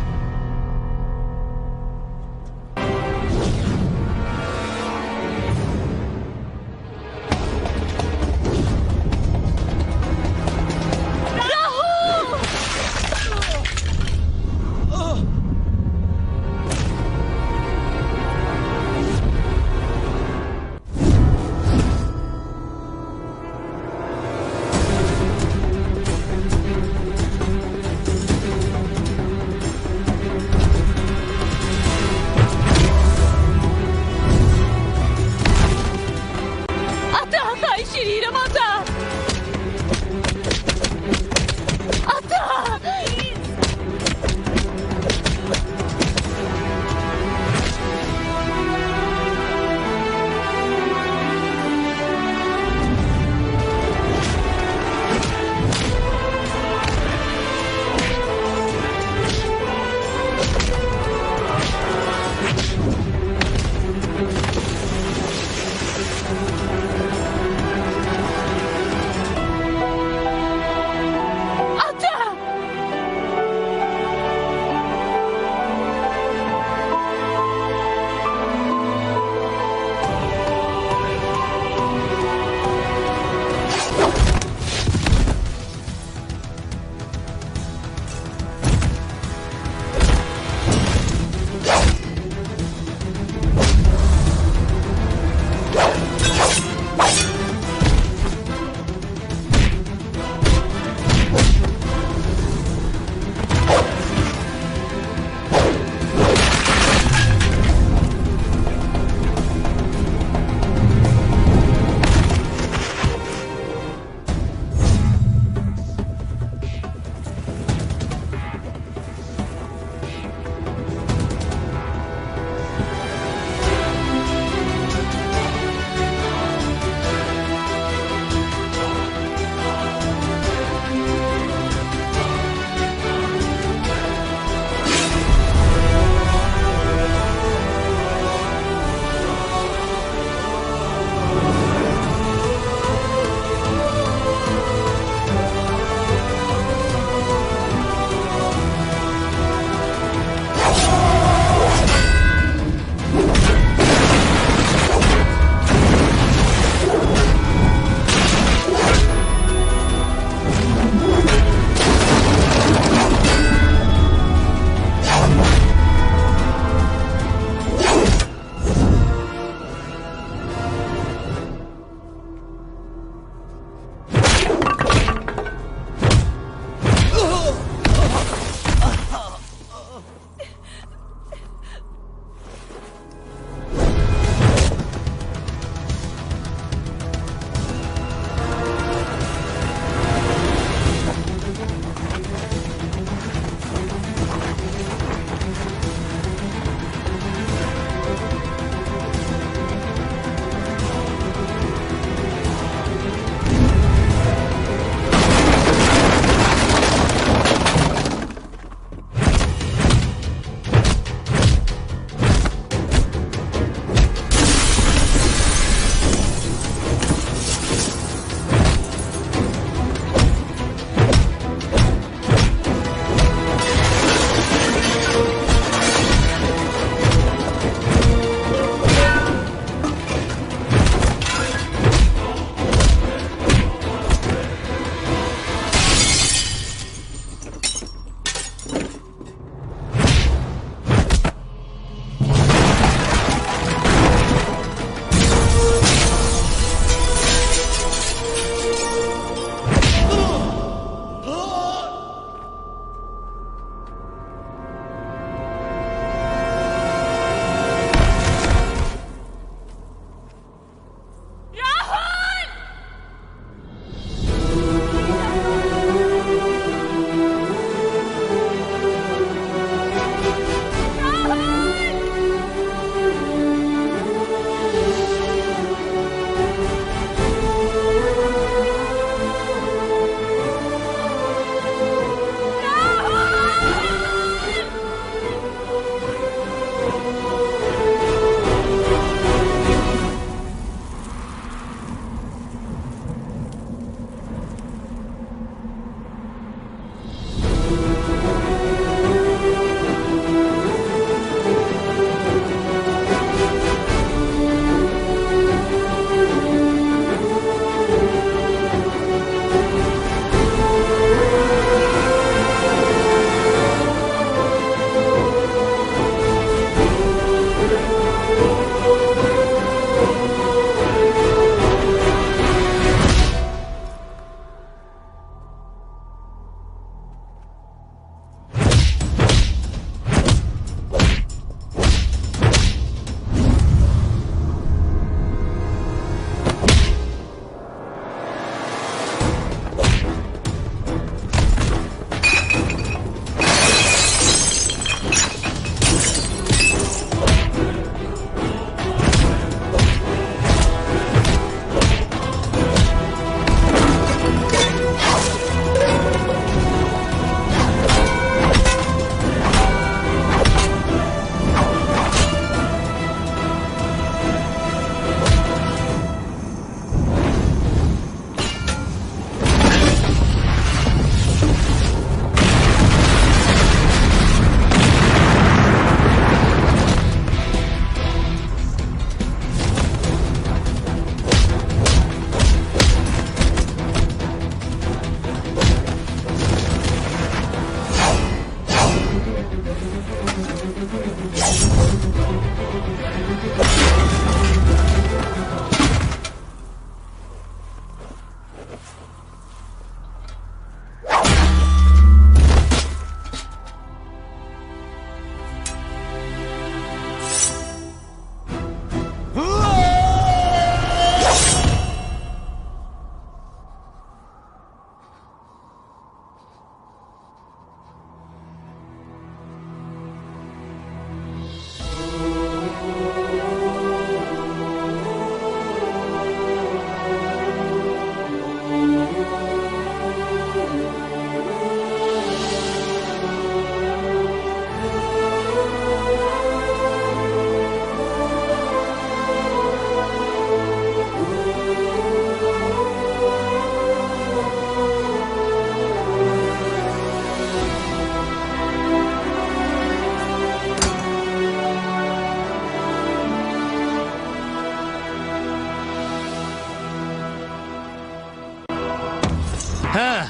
Hə?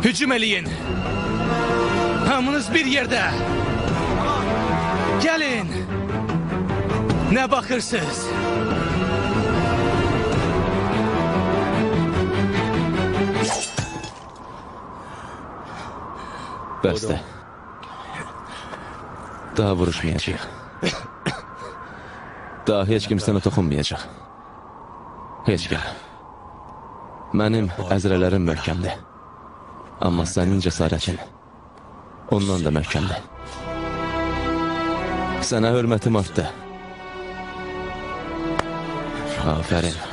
Hücum eləyin. Hamınız bir yerdə. Gəlin. Nə baxırsınız? Bəsdə. Daha vuruşmayacaq. Daha heç kim sənə toxunmayacaq. Heç kim. Mənim əzrələrim möhkəmdir. Amma sənin cəsarətin ondan da möhkəmdir. Sənə hörmətim artdı. Afərin.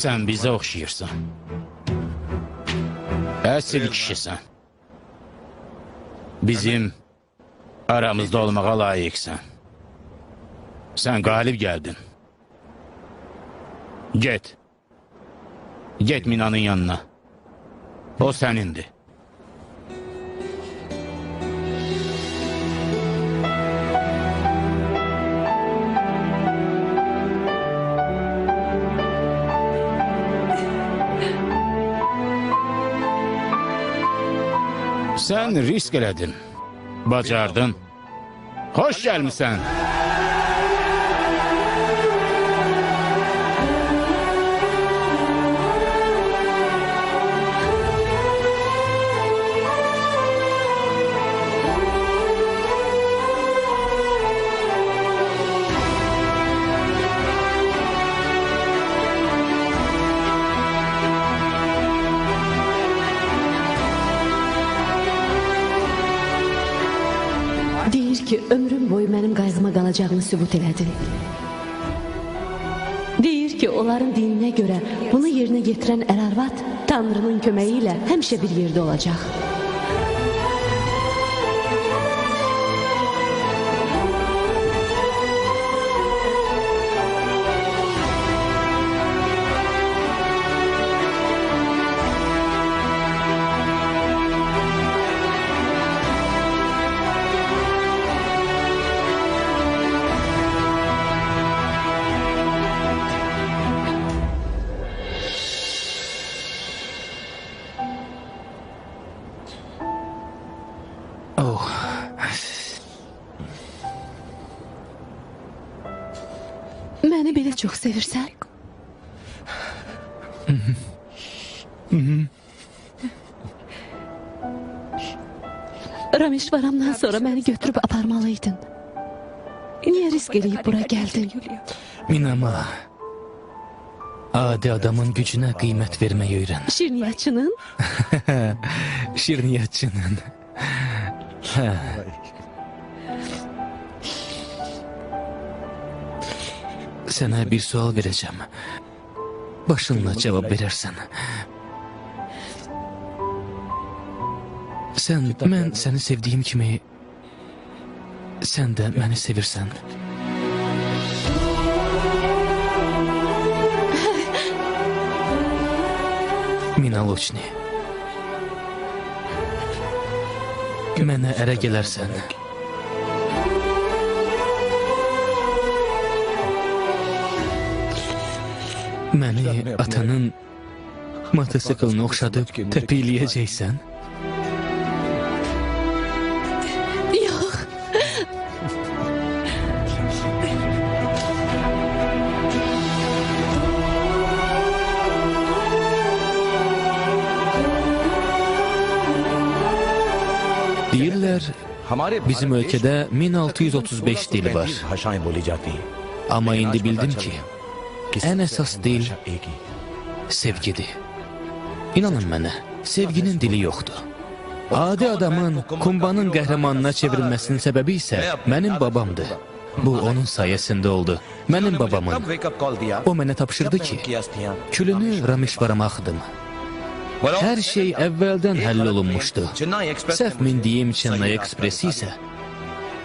Sən bizə oxşayırsan. Əsl kişisən. Bizim aramızda olmağa layiqsən. Sən qalib gəldin. Get. Get Minanın yanına. O sənindir. Sən risk elədin. Bacardın. Xoş gəlmisən. Deyir ki, ömrüm boyu mənim qayğıma qalacağını sübut elədin. Deyir ki, onların dininə görə bunu yerinə getirən ər-arvad Tanrının köməyi ilə həmişə bir yerdə olacaq. Məni belə çox sevirsən? Rameşvaramdan sonra məni götürüb aparmalıydın. Niyə risk eləyib bura gəldin? Minama, adi adamın gücünə qiymət vermək öyrən. Şirniyyatçının? Şirniyyatçının. Sənə bir sual verəcəm. Başınla cavab verərsən. Mən səni sevdiyim kimi, sən də məni sevirsən. Minalochni. Mənə ərə gələrsən. Məni atanın motosiklini oxşadıb təpiyləyəcəksən. Yox. Deyirlər, bizim ölkədə 1635 dil var. Amma indi bildim ki, ən əsas dil sevgidir. İnanın mənə, sevginin dili yoxdur. Adi adamın Kumbanın qəhrəmanına çevrilməsinin səbəbi isə mənim babamdır. Bu onun sayəsində oldu. Mənim babamın. O mənə tapşırdı ki, külünü Rameşvarama axıdım. Hər şey əvvəldən həll olunmuşdu. Səhv mindiyim Chennai Ekspresi isə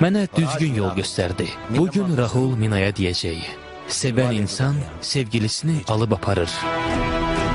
Mənə düzgün yol göstərdi. Bugün Rahul Minaya deyəcək: sevən insan sevgilisini alıb aparır.